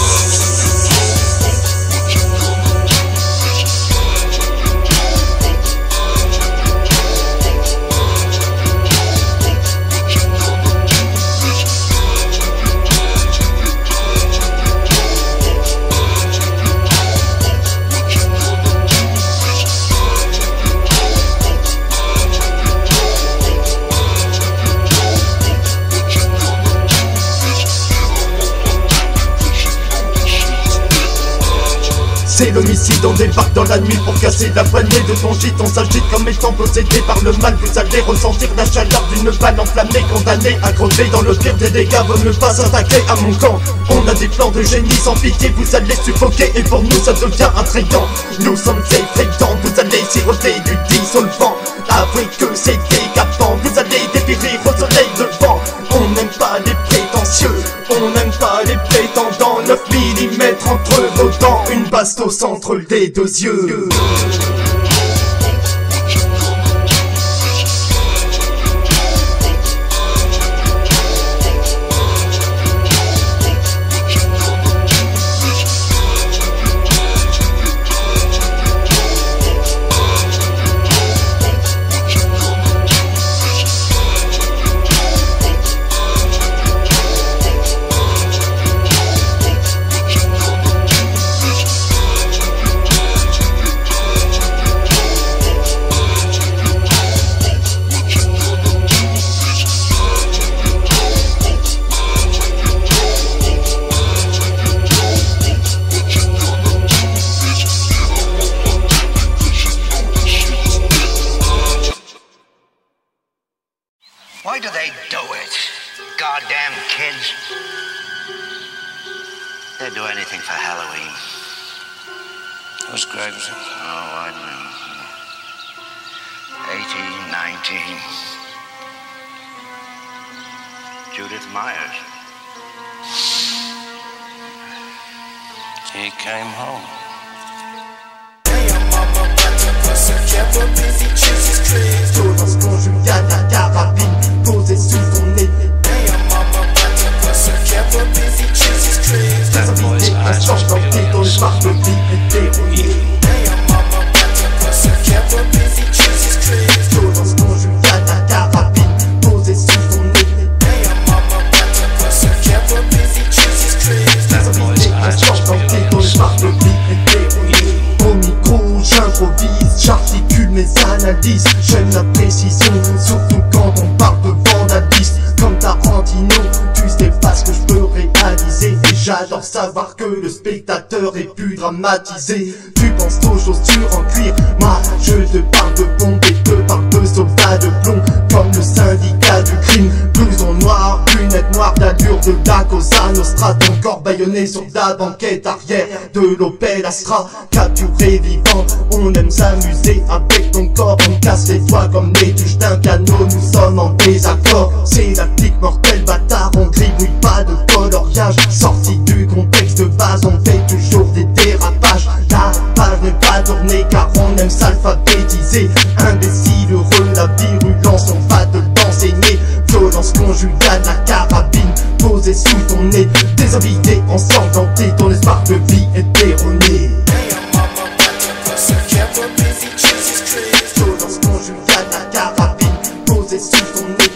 C'est l'homicide, on débarque dans la nuit pour casser la poignée de ton gîte. On s'agite comme étant possédé par le mal. Vous allez ressentir la chaleur d'une balle enflammée, condamné à crever dans le pire des dégâts. Vaut mieux pas s'attaquer à mon camp. On a des plans de génie sans pitié, vous allez suffoquer et pour nous ça devient attrayant. Nous sommes effrayants, vous allez siroter du dissolvant. Avouez que c'est décapant, vous allez dépérir au soleil levant. On n'aime pas les prétentieux, on n'aime pas les prétendants. 9 mm entre vos dents, une bastos entre les deux yeux. Why do they do it? Goddamn kids. They'd do anything for Halloween. Who's Greg's? Oh, I don't know. 18, 19. Judith Myers. He came home. Violence conjugale, la carabine posée sous ton nez. Les invités restant plantés dans le parc de vie hétéroïde. Violence conjugale, la carabine posée sous ton nez. Les invités restant plantés dans le parc de vie hétéroïde. Au micro, j'improvise, j'articule mes analyses. J'aime la précision, surtout quand on parle de vandalisme. Comme Tarantino, tu sais pas ce que je peux réaliser. Et j'adore savoir que le spectateur est plus dramatisé. Tu penses aux chaussures en cuir, moi je te parle de bombes et te parle de soldats de plomb. Comme le syndicat du crime, blouson noir, lunettes noires d'allure de la Cosa Nostra. Ton corps bâillonné sur la banquette arrière de l'Opel Astra. Capturé vivant, on aime s'amuser avec ton corps. On casse les doigts comme les touches d'un piano, nous sommes en désaccord. C'est la clique mortelle bâtard, on gribouille pas de coloriage. Sorti du contexte de base, on fait toujours des dérapages. La page n'est pas tournée car on aime s'alphabétiser. Imbécile heureux, la virulence, on va te l'enseigner. Violence conjugale, la carabine posée sous ton nez. Déshabillé, ensanglanté, ton espoir de vie est erroné. Violence conjugale, la carabine posée sous ton nez.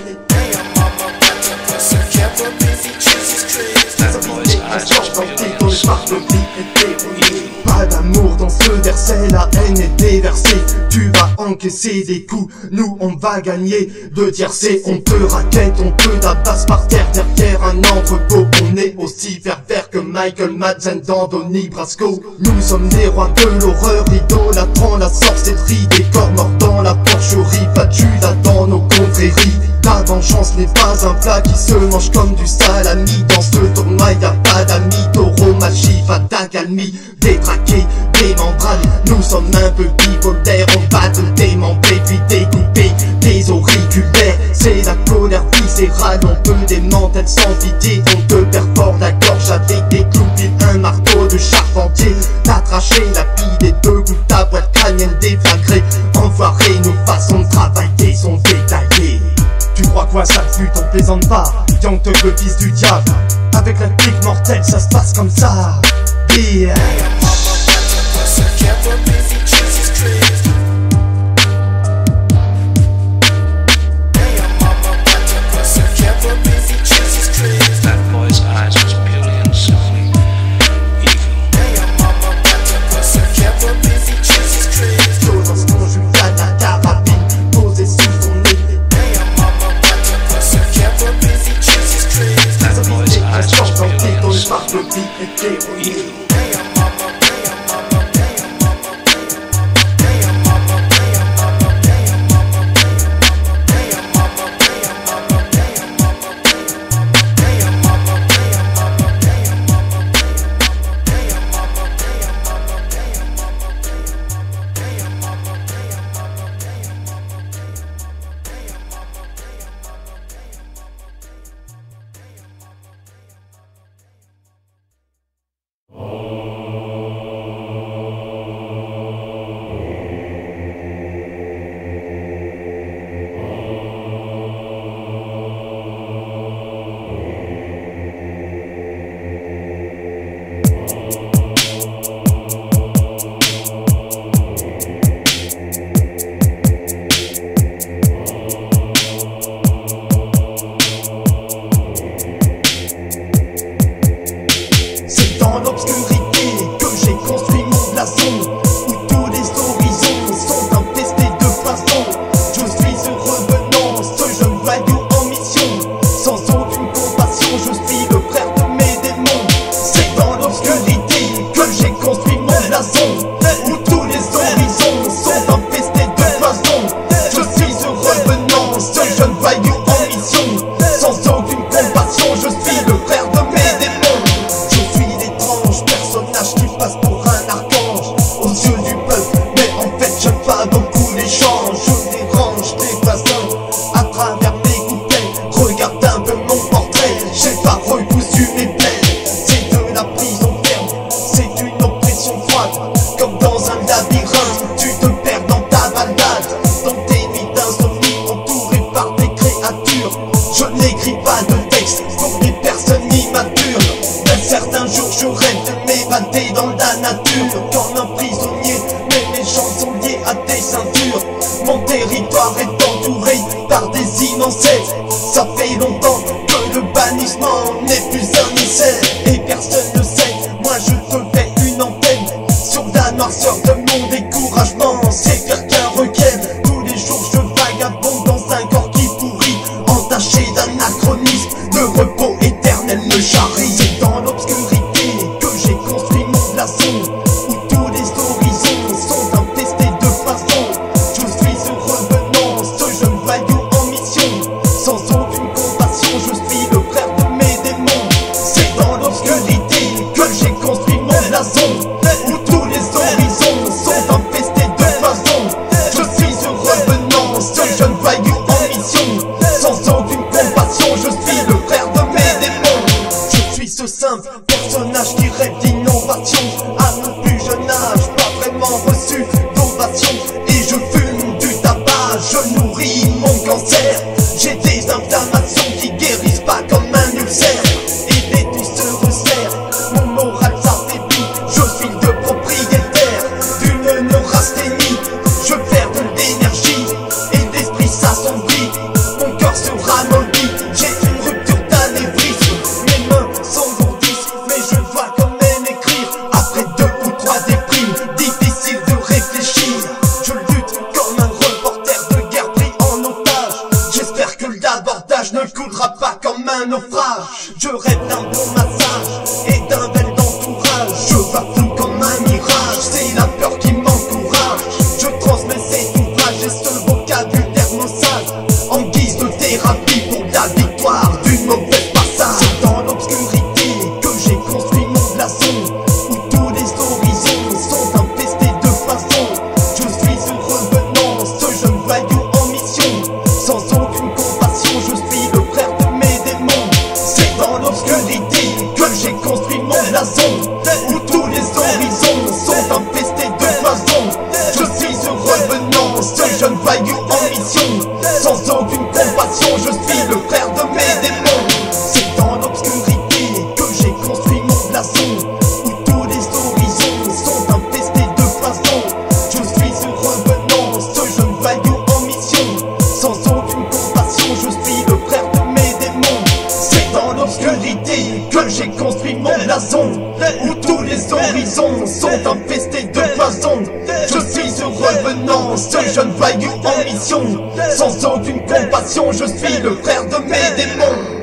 Déshabillé, ensanglanté, ton espoir de vie est erroné. Pas d'amour dans ce verset, la haine est déversée. Tu vas encaisser des coups, nous on va gagner. De tiercé, on te raquette, on te tabasse par terre. Derrière un entrepôt, on est aussi pervers que Michael Madsen dans Donnie Brasco. Nous sommes des rois de l'horreur, idolâtrant la sorcellerie. Des corps morts dans la porcherie, pas de Judas dans nos confréries. La vengeance n'est pas un plat qui se mange comme du salami. Dans ce tournoi y'a pas d'amis, taureau, magie, pas d'accalmie. Détraqué, démembrable, nous sommes un peu bipolaires. On va te démembrer puis découper des auriculaires. C'est la colère viscérale, on peut démanteler sans pitié. On te perfore la gorge avec des clous puis un marteau de charpentier. T'as traché, lapidé, deux coups ta boîte crânienne déflagrée. Enfoiré, nos façons de travailler sont détaillées. Tu crois quoi, sale pute, on plaisante pas. Young Thug, le fils du diable. Avec la clique mortelle, ça se passe comme ça. Yeah. That boy's eyes was purely and simply evil. Violence conjugale, la carabine posée sous son nez. That boy's eyes was purely and Dans le simply parc de vie et evil. C'est dans l'obscurité que j'ai construit mon blason, où tous les horizons sont infestés de poissons. Je suis ce revenant, ce jeune voyou en mission, sans aucune compassion, je suis le frère de mes démons. C'est dans l'obscurité que j'ai construit mon blason, où tous les horizons sont infestés de poissons. Je suis ce revenant, ce jeune voyou en mission, sans aucune compassion, je suis le frère de mes démons. Je suis l'étrange personnage qui passe pour un archange aux yeux du peuple, mais en fait j'aime pas beaucoup l'échange. Je dérange les voisins à travers mes couplets. Regarde un peu mon portrait, j'ai pas recousu mes plaies. C'est de la prison ferme, c'est une oppression froide. Comme dans un labyrinthe, tu te perds dans ta balade, dans tes nuits d'insomnie entourées par des créatures. Je n'écris pas de texte pour des personnes immatures, mais certains jours je rêve de m'évader dans la nature. Comme un prisonnier, mais mes chansons sont liées à des ceintures. Mon territoire est entouré par des immenses aides. Ça fait longtemps que le bannissement n'est plus un essai, et personne ne sait, moi je te fais une antenne sur la noirceur de mon découragement. C'est pire qu'un requiem, tous les jours je vagabonde dans un corps qui pourrit, entaché d'anachronisme, le repos éternel me charrie. C'est dans l'obscurité que j'ai construit mon blason, où tous les horizons sont infestés de poissons. Je suis ce revenant, ce jeune voyou en mission, sans aucune compassion, je suis le frère de mes démons. C'est dans l'obscurité que j'ai construit mon blason, où tous les horizons sont infestés de poissons. Je suis ce revenant, ce jeune voyou en mission, sans aucune compassion, je suis le frère de mes démons. Je suis ce simple personnage qui rêve d'innovation, à mon plus jeune âge, pas vraiment reçu d'ovation. Et je fume du tabac, je nourris mon cancer. J'ai des inflammations qui guérissent pas comme un ulcère, et les tout se resserrent, mon moral s'affaiblit. Je suis le propriétaire d'une neurasthénie, je perds de l'énergie et l'esprit s'assombrit. Mon cœur se ramollit, j'ai une rupture d'anévrisme. Mes mains s'engourdissent, mais je dois quand même écrire. Après 2 ou 3 déprimes, difficile de réfléchir. Je lutte comme un reporter de guerre pris en otage. J'espère que l'abordage ne coulera pas comme un naufrage. Je rêve d'un bon massage et d'un bel entourage. Je vois flou comme un mirage, c'est la peur qui m'encourage. Je transmets cet ouvrage et ce vocabulaire maussade, en guise de thérapie pour la victoire du mauvais passage. C'est dans l'obscurité que j'ai construit mon blason, où tous les horizons sont infestés de poissons. Je suis ce revenant, ce jeune voyou en mission, sans aucune compassion, je suis le frère de mes démons. C'est dans l'obscurité que j'ai construit mon blason, que j'ai construit mon blason, où tous les horizons sont infestés de poison. Je suis ce revenant, ce jeune voyou en mission, sans aucune compassion, je suis le frère de mes démons.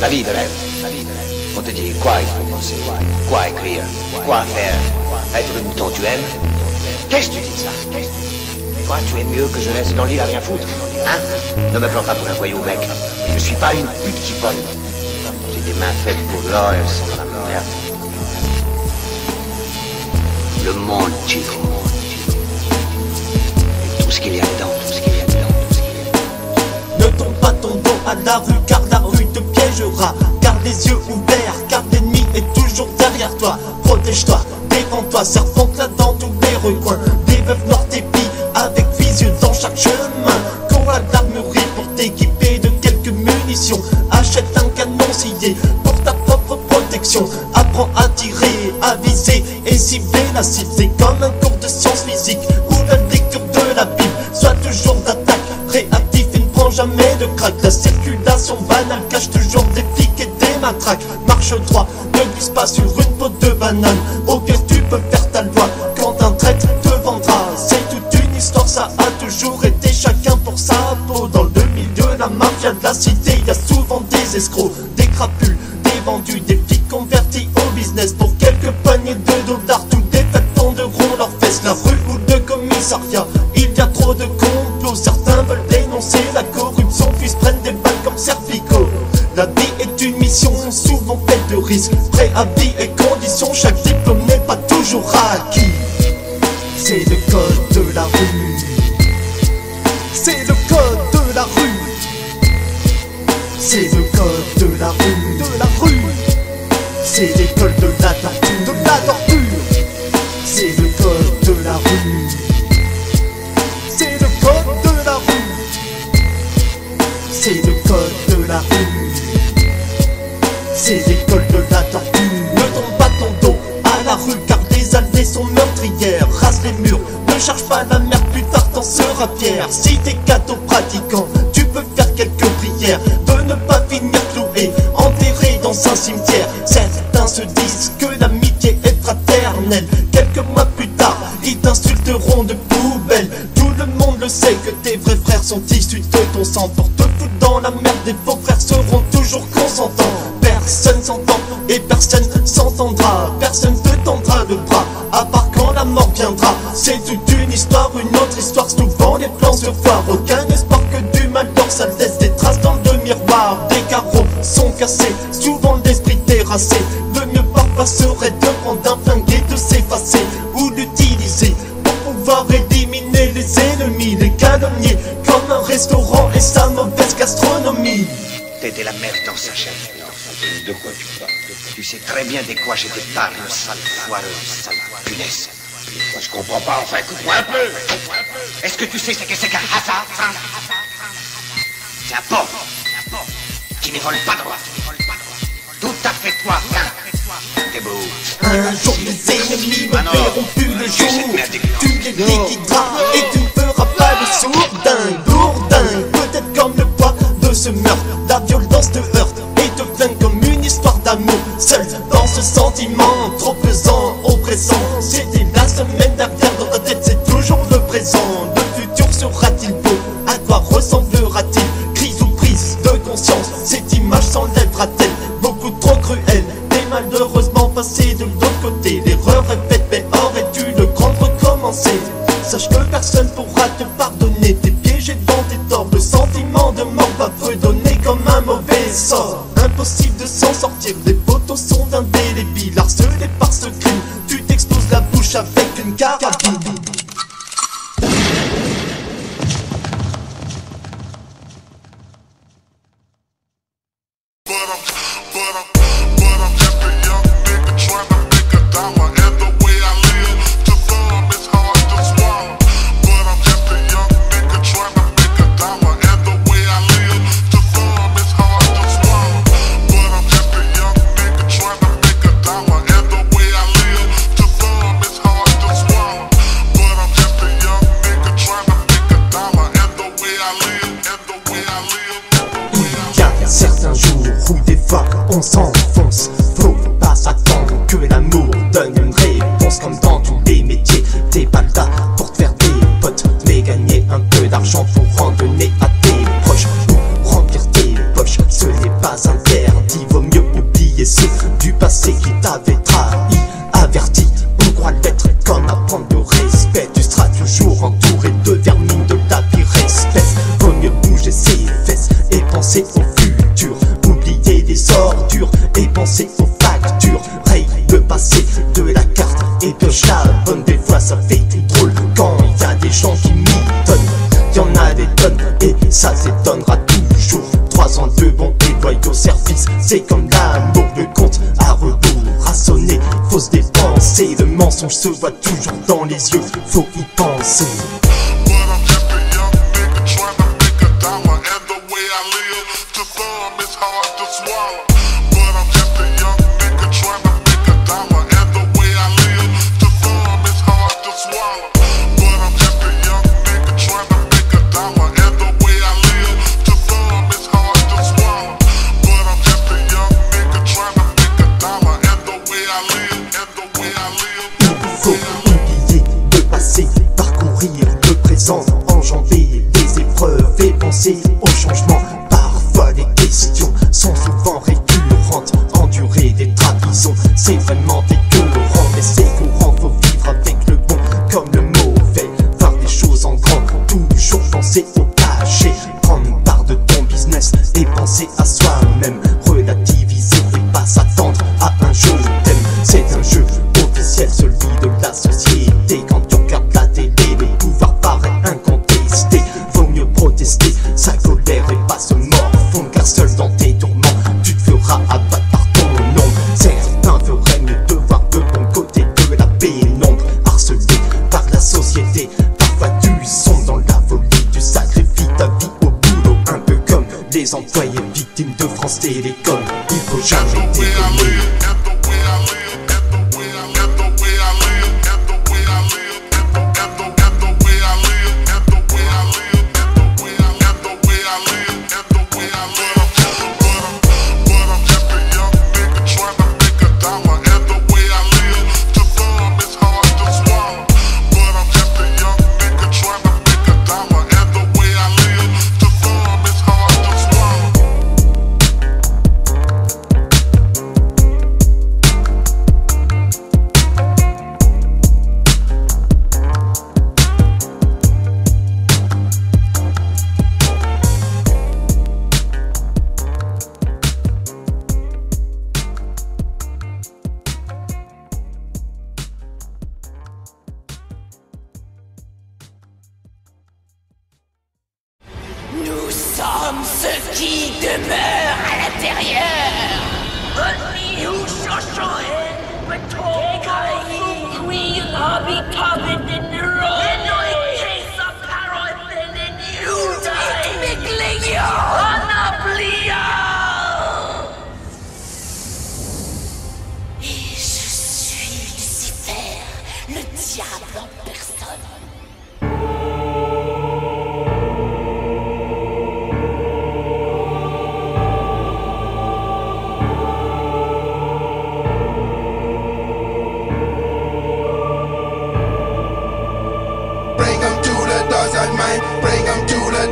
La vie de rêve. On te dit quoi il faut penser, quoi écrire, quoi faire. Être le mouton tu aimes. Qu'est-ce que tu dis de ça? Toi, tu es mieux que je reste dans l'île à rien foutre. Hein? Ne me prends pas pour un voyou, mec. Je suis pas une pute qui vole. J'ai des mains faites pour l'or et elles sont dans la merde. Le monde tue. Et tout ce qu'il y a dedans, tout ce qu'il y a dedans, tout ce qu'il y a dedans. Ne tourne pas ton dos à la rue, car la rue te piégera. Garde les yeux ouverts, car l'ennemi est toujours derrière toi. Protège-toi, défends-toi, serpente-la dans tous les recoins. Des veuves noires t'épient avec visu dans chaque chemin. Cours à l'armurerie pour t'équiper de quelques munitions. Achète un canon scié pour ta propre protection. Apprends à tirer, à viser et cibler la cible. C'est comme un cours de sciences physiques ou la lecture de la Bible. Sois toujours d'attaque, réactif et ne prends jamais de crack. La circulation banale cache toujours des flics et des matraques. Marche droit, ne glisse pas sur une peau de banane. Au pire tu peux faire ta loi quand un traître te vendra. C'est toute une histoire, ça a toujours été chacun pour sa peau. Dans le milieu, la mafia de la cité, y a souvent des escrocs, des crapules, des vendus, des flics convertis au business. Pour quelques poignées de dollars, tous des fêtes tonderont leurs fesses. La rue ou le commissariat, il y a trop de complots. Certains veulent dénoncer la corruption, puis se prennent des balles comme cervico. La vie est une mission, souvent faite de risques. Préavis et conditions, chaque diplôme n'est pas toujours acquis. C'est le code de la rue. C'est le code de la rue. C'est le code de la rue. De la rue. C'est l'école de la torture. De la torture. C'est le code de la rue. C'est le code de la rue. C'est le code de la rue. C'est l'école de la torture. Ne tourne pas ton dos à la rue, car les allées sont meurtrières. Rase les murs, ne cherche pas la merde, plus tard t'en seras fier. Si t'es catho pratiquant, tu peux faire quelques prières de ne pas finir cloué, enterré dans un cimetière. Certains se disent que l'amitié est fraternelle. Quelques mois plus tard, ils t'insulteront de poubelle. Tout le monde le sait que tes vrais frères sont issus de ton sang. Pour te foutre dans la merde, des faux frères seront toujours consentants. Personne s'entend et personne s'entendra. Personne te tendra le bras, à part quand la mort viendra. C'est toute une histoire, une autre histoire. Souvent les plans se foirent. Aucun espoir que du malheur, ça laisse des traces dans le miroir. Des carreaux sont cassés, souvent l'esprit terrassé. Le mieux parfois serait de prendre un flingue et de s'effacer, ou l'utiliser pour pouvoir éliminer les ennemis, les calomnier, comme un restaurant et sa mauvaise gastronomie. T'étais la merde dans sa chaîne. De quoi tu parles? Tu sais très bien de quoi j'étais parle, sale foireuse, sale punaise. Moi je comprends pas, enfin écoute-moi un peu. Est-ce que tu sais ce que c'est qu'un hasard, hein? C'est un pauvre qui ne vole pas droit. Tout à fait toi, hein? T'es beau. Un jour les ennemis me verront plus le jour. Tu les liquideras et tu ne feras pas le sourdin. Lourdin, peut-être comme le poids de ce meurtre. La violence te heurte et te flingue comme une histoire d'amour. Seul dans ce sentiment trop pesant, oppressant. C'était la semaine dernière, dans ta tête c'est toujours le présent. Le futur sera-t-il beau? À quoi ressemblera-t-il? Crise ou prise de conscience, cette image s'enlèvera-t-elle? Beaucoup trop cruelle, mais malheureusement passé de l'autre côté. L'erreur est faite, mais aurais-tu le grand recommencer? Sache que personne pourra te pardonner. T'es piégé dans tes torts, le sentiment de mort va fredonner comme un mauvais sort. Impossible de s'en sortir, les photos sont indélébiles. une carabine. Certains jours où des fois on s'enfonce, faut pas s'attendre que l'amour donne une réponse. Comme dans tous les métiers, t'es pas là pour te faire des potes, mais gagner un peu d'argent pour rendre donner à tes proches ou remplir tes poches, ce n'est pas interdit. Vaut mieux oublier ceux du passé qui t'avaient trahi, averti. On croit l'être qu'en apprendre le respect. Tu seras toujours entouré de vermine de la pire espèce. Vaut mieux bouger ses fesses et penser au futur. Oublier les ordures et penser aux factures. Raye le passé de la carte et pioche la bonne. Des fois ça fait tout drôle quand y a des gens qui mitonnent. Y'en a des tonnes et ça s'étonnera toujours. 3 ans de bons et loyaux services, c'est comme l'amour. Le compte à rebours a sonné, fausse dépenser. Le mensonge se voit toujours dans les yeux, faut y penser. Enjamber les épreuves et penser au changement. Parfois les questions sont souvent récurrentes. Endurer des trahisons, c'est vraiment écœurant. Mais c'est courant, faut vivre avec le bon comme le mauvais. Voir les choses en grand, toujours penser au cachet. Prendre part de ton business et penser à soi-même. Relativiser et pas s'attendre à un je t'aime. C'est un jeu officiel, celui de la société. Quand tu regardes la télé, le pouvoir paraît incontesté. Vaut mieux protester, sa colère et pas se morfondre. Car seul dans tes tourments, tu te feras abattre par ton ombre. Certains feraient mieux de voir le bon côté de la pénombre. Harcelé par la société, parfois tu sombres dans la folie. Tu sacrifies ta vie au boulot, un peu comme les employés victimes de France Télécom. Il faut jamais déconner. Nous sommes ceux qui demeurent à l'intérieur. Only who shall shine, but talk we are becoming in the road. In the case of Harold, then you die. Et je suis Lucifer, le diable en personne. Bring them to the doors at mine. Bring them to the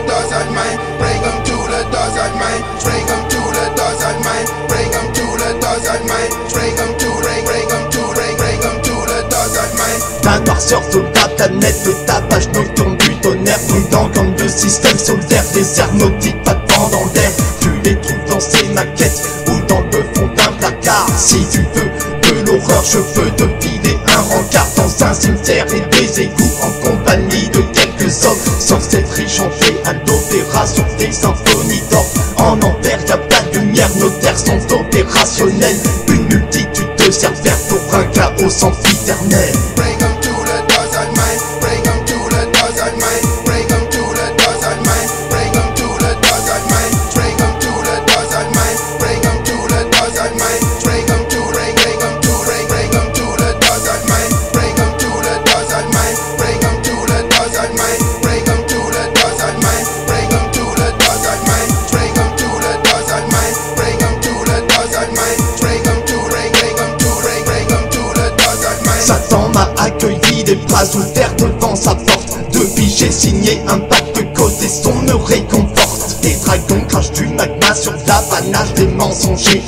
doors at mine. Bring them to the doors at mine. Bring them to the doors at mine. Bring them to the doors at mine. Bring them to bring them to the doors at mine. La noirceur sous la planète, le tapage nocturne du tonnerre. Fondant comme le système solaire, des airs nautiques battant dans l'air. Tu les trouves dans ces maquettes ou dans le fond d'un placard. Si tu veux de l'eau l'horreur, je veux te vider un rencard dans un cimetière et des égouts en compagnie de quelques hommes censés chanter à l'opéra sur des symphonies d'or. En enfer y'a pas de lumière, nos terres sont opérationnelles. Une multitude de serveurs pour un chaos sempiternel. Bring 'em to the dark side, man. Bring 'em to the dark side, man. Bring 'em to the dark side, man. Bring 'em to the dark side, man. Bring 'em to the dark side, man. Bring 'em to the dark side, man. Bring 'em to bring 'em to bring 'em to the dark side, man. Bring 'em to the dark side, man. Bring 'em to the dark side, man. Bring 'em to the dark side, man. Bring 'em to the dark side, man. Bring 'em to the dark side, man. Bring 'em to the dark side, man. Bring 'em to bring 'em to bring 'em to the dark side, man. Satan m'a accueilli des bras ouverts devant sa porte. Depuis j'ai signé un pacte côté son me réconforte. Les dragons crachent du magma sur l'apanage des mensongers.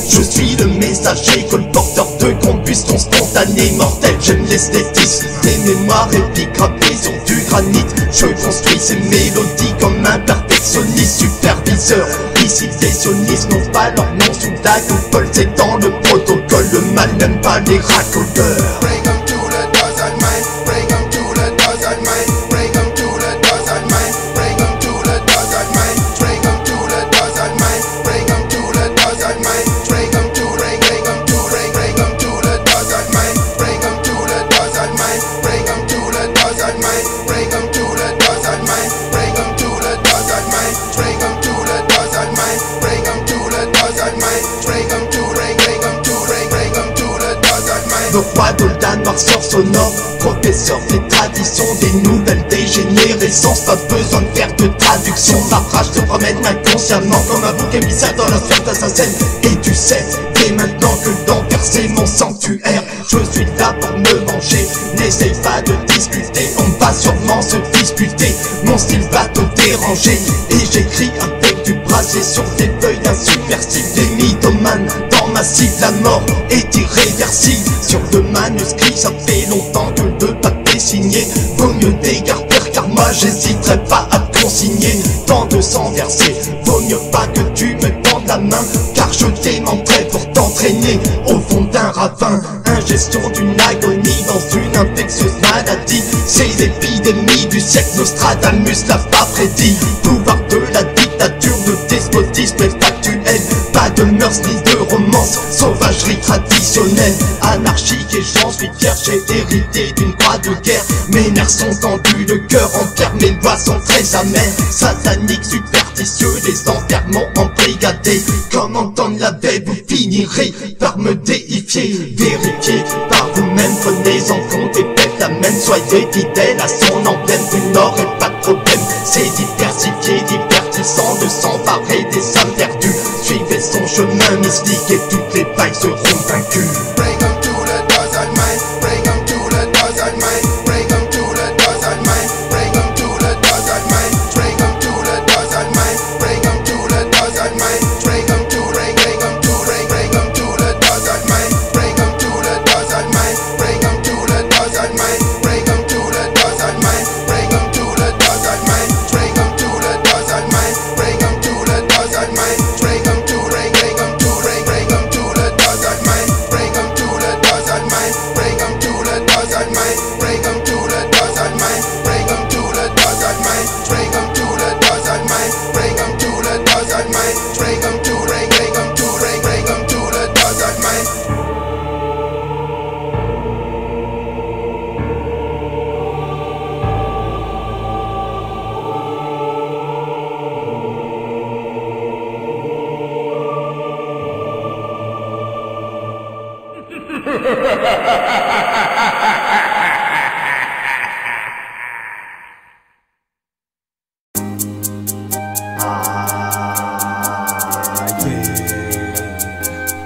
Je suis le messager, colporteur de combustion spontanée mortelle. J'aime l'esthétisme, des mémoires épiques gravées sur du granit. Je construis ces mélodies comme un perfectionniste superviseur. Ici les sionistes n'ont pas leur nom sous la coupole. C'est dans le protocole, le mal n'aime pas les raccoureurs. Bring 'em to the dark side, man. Bring 'em to the dark side, man. Bring 'em to the dark side, man. Bring 'em to the dark side, man. Bring 'em to the dark side, man. Bring 'em to the dark side, man. Bring 'em to bring 'em to bring 'em to the dark side, man. Bring 'em to the dark side, man. Bring 'em to the dark side, man. Bring 'em to the dark side, man. Bring 'em to the dark side, man. Bring 'em to the dark side, man. Bring 'em to the dark side, man. Bring 'em to bring 'em to bring 'em to the dark side, man. Le roi de la noirceur sonore, professeur des traditions, des nouvelles dégénérescences. Pas besoin de faire de traduction. La rage te promène inconsciemment comme un bouc émissaire dans la sphère d'Assassin. Et tu sais, dès maintenant que l'enfer c'est mon sanctuaire. Je suis là pour me venger. N'essaye pas de discuter, on va sûrement se disputer. Mon style va te déranger. Et j'écris avec du brasier sur des feuilles insubversibles. Des mythomanes dans ma cible, la mort est irréversible. Sur le manuscrit, ça fait longtemps que le papier signé. Vaut mieux dégarder car moi j'hésiterai pas à te consigner. Tant de sang versé, vaut mieux pas que tu me tendes la main. Car je t'aimanterai pour t'entraîner au fond d'un ravin. Ingestion d'une agonie dans une infectieuse maladie. C'est l'épidémie du siècle, Nostradamus l'a pas prédit. Pouvoir de la dictature, le despotisme est factuel. Pas de mœurs ni de romance, sauvagerie traditionnelle. Anarchique et j'en suis fier, j'ai hérité d'une croix de guerre. Mes nerfs sont tendus, le cœur en pierre, mes lois sont très amères. Satanique, superstitieux, les enfers m'ont embrigadé. Comme entendre la veille, vous finirez par me déifier. Vérifiez par vous-même, prenez en compte et faites la même. Soyez fidèles à son emblème, vous n'aurez pas de problème. C'est diversifié, divertissant de s'emparer des âmes perdues. Suivez son chemin mystique et toutes les vagues seront vaincues. Bring 'em to the dark side, man. Bring 'em to the dark side, man. Bring 'em to the dark side, man. Bring 'em to the dark side, man. Bring 'em to the dark side, man. Bring 'em to the dark side, man. Bring 'em to bring 'em to bring 'em to the dark side, man. Bring 'em to the dark side, man. Bring 'em to the dark side, man. Bring 'em to the dark side, man. Bring 'em to the dark side, man. Bring 'em to the dark side, man. Bring 'em to the dark side, man. Bring 'em to bring 'em to bring 'em to the dark side, man. Bring 'em to the dark side, man. Bring 'em to the dark side, man. Bring 'em to the dark side, man. Bring 'em to the dark side, man. Bring 'em to the dark side, man. Bring 'em to the dark side, man. Bring 'em to bring 'em to bring 'em to the dark side, man.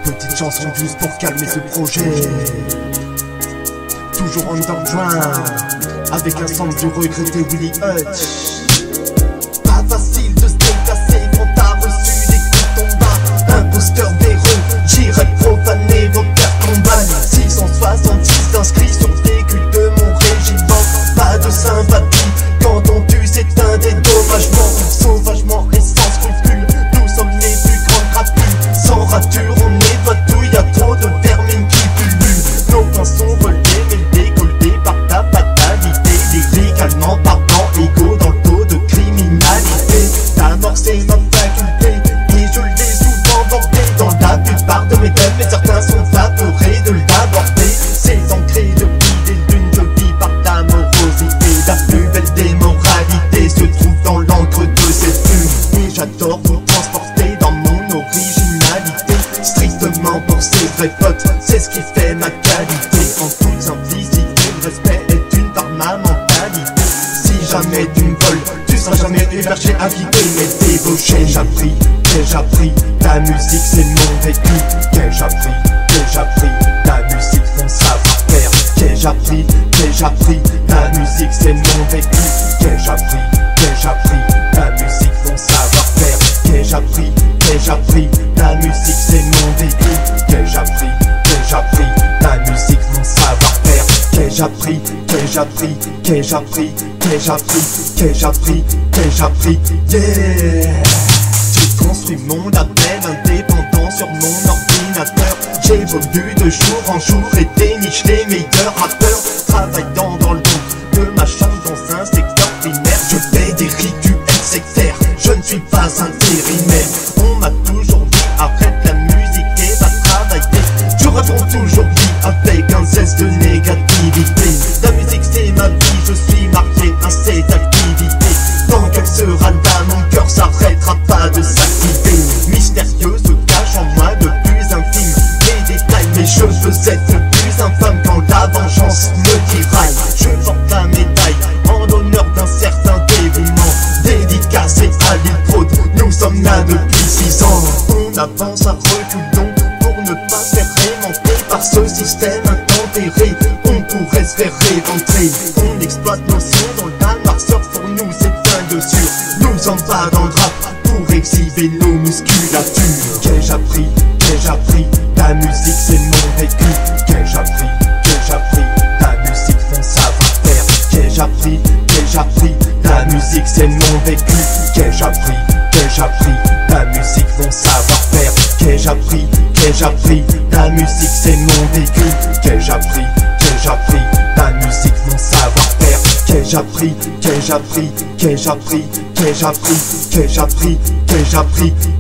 Petite chanson juste pour calmer ce projet. Toujours underground, avec un son du regretté Willy Hutch. Pas facile de se déplacer quand t'as reçu des coups de bas. Imposteur d'héros, j'irai profaner vos cartes tombales. 666 inscrits sur le vécu de mon régiment. Pas de sympathie quand on tue, c'est un dédommagement. Sauvagement et sans scrupule, nous sommes les plus grandes crapules. Sans rature, on nettoie tout, y'a trop de vermine qui pullulent. pour ses vrais potes, c'est ce qui fait ma qualité. En toute simplicité, le respect est une part de ma mentalité. Si jamais tu me voles, tu seras jamais hébergé, invité, mais débauché. Qu'ai-je appris, la musique c'est mon vécu. Qu'ai-je appris, la musique mon savoir-faire. Qu'ai-je appris, la musique c'est mon vécu. Qu'ai-je appris, la musique mon savoir-faire. Qu'ai-je appris, la musique c'est mon vécu. Qu'ai-je appris, la musique mon savoir-faire. Qu'ai-je appris, yeah. J'ai construit mon label indépendant sur mon ordinateur. J'évolue de jour en jour et déniche les meilleurs rappeurs. Travaillant dans le dos de ma chambre dans un secteur primaire, je fais des rituels sectaires, je ne suis pas intérimaire. On m'a toujours dit arrête la musique et va travailler. Je réponds toujours oui avec un zeste de négativité. La musique c'est ma vie, je suis marié à cette activité. Tant qu'elle sera là, mon cœur s'arrêtera pas de s'activer. Mystérieux se cache en moi le plus infime des détails. Mes cheveux être le plus infâme quand la vengeance me tiraille. Je porte la médaille en l'honneur d'un certain dévouement. Dédicacé à l'Ilprod, nous sommes là depuis 6 ans. On avance à reculons pour ne pas se faire aimanter par ce système intempéré. On pourrait se faire réventrer. On exploite nos sons dans la noirceur, pour nous c'est dingue sûr. Nous en pas dans le rap pour exhiber nos musculatures. Qu'ai-je appris, la musique c'est mon vécu. Qu'ai-je appris, la musique mon savoir-faire. Qu'ai-je appris, la musique c'est mon vécu. Qu'ai-je appris, la musique mon savoir-faire. Qu'ai-je appris, la musique c'est mon vécu. Qu'ai-je appris, la musique mon savoir-faire. Qu'ai-je appris,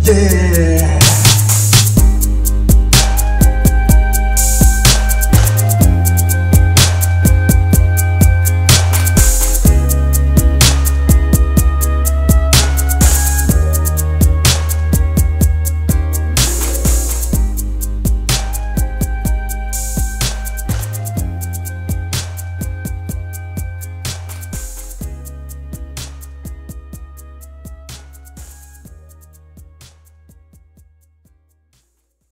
yeah.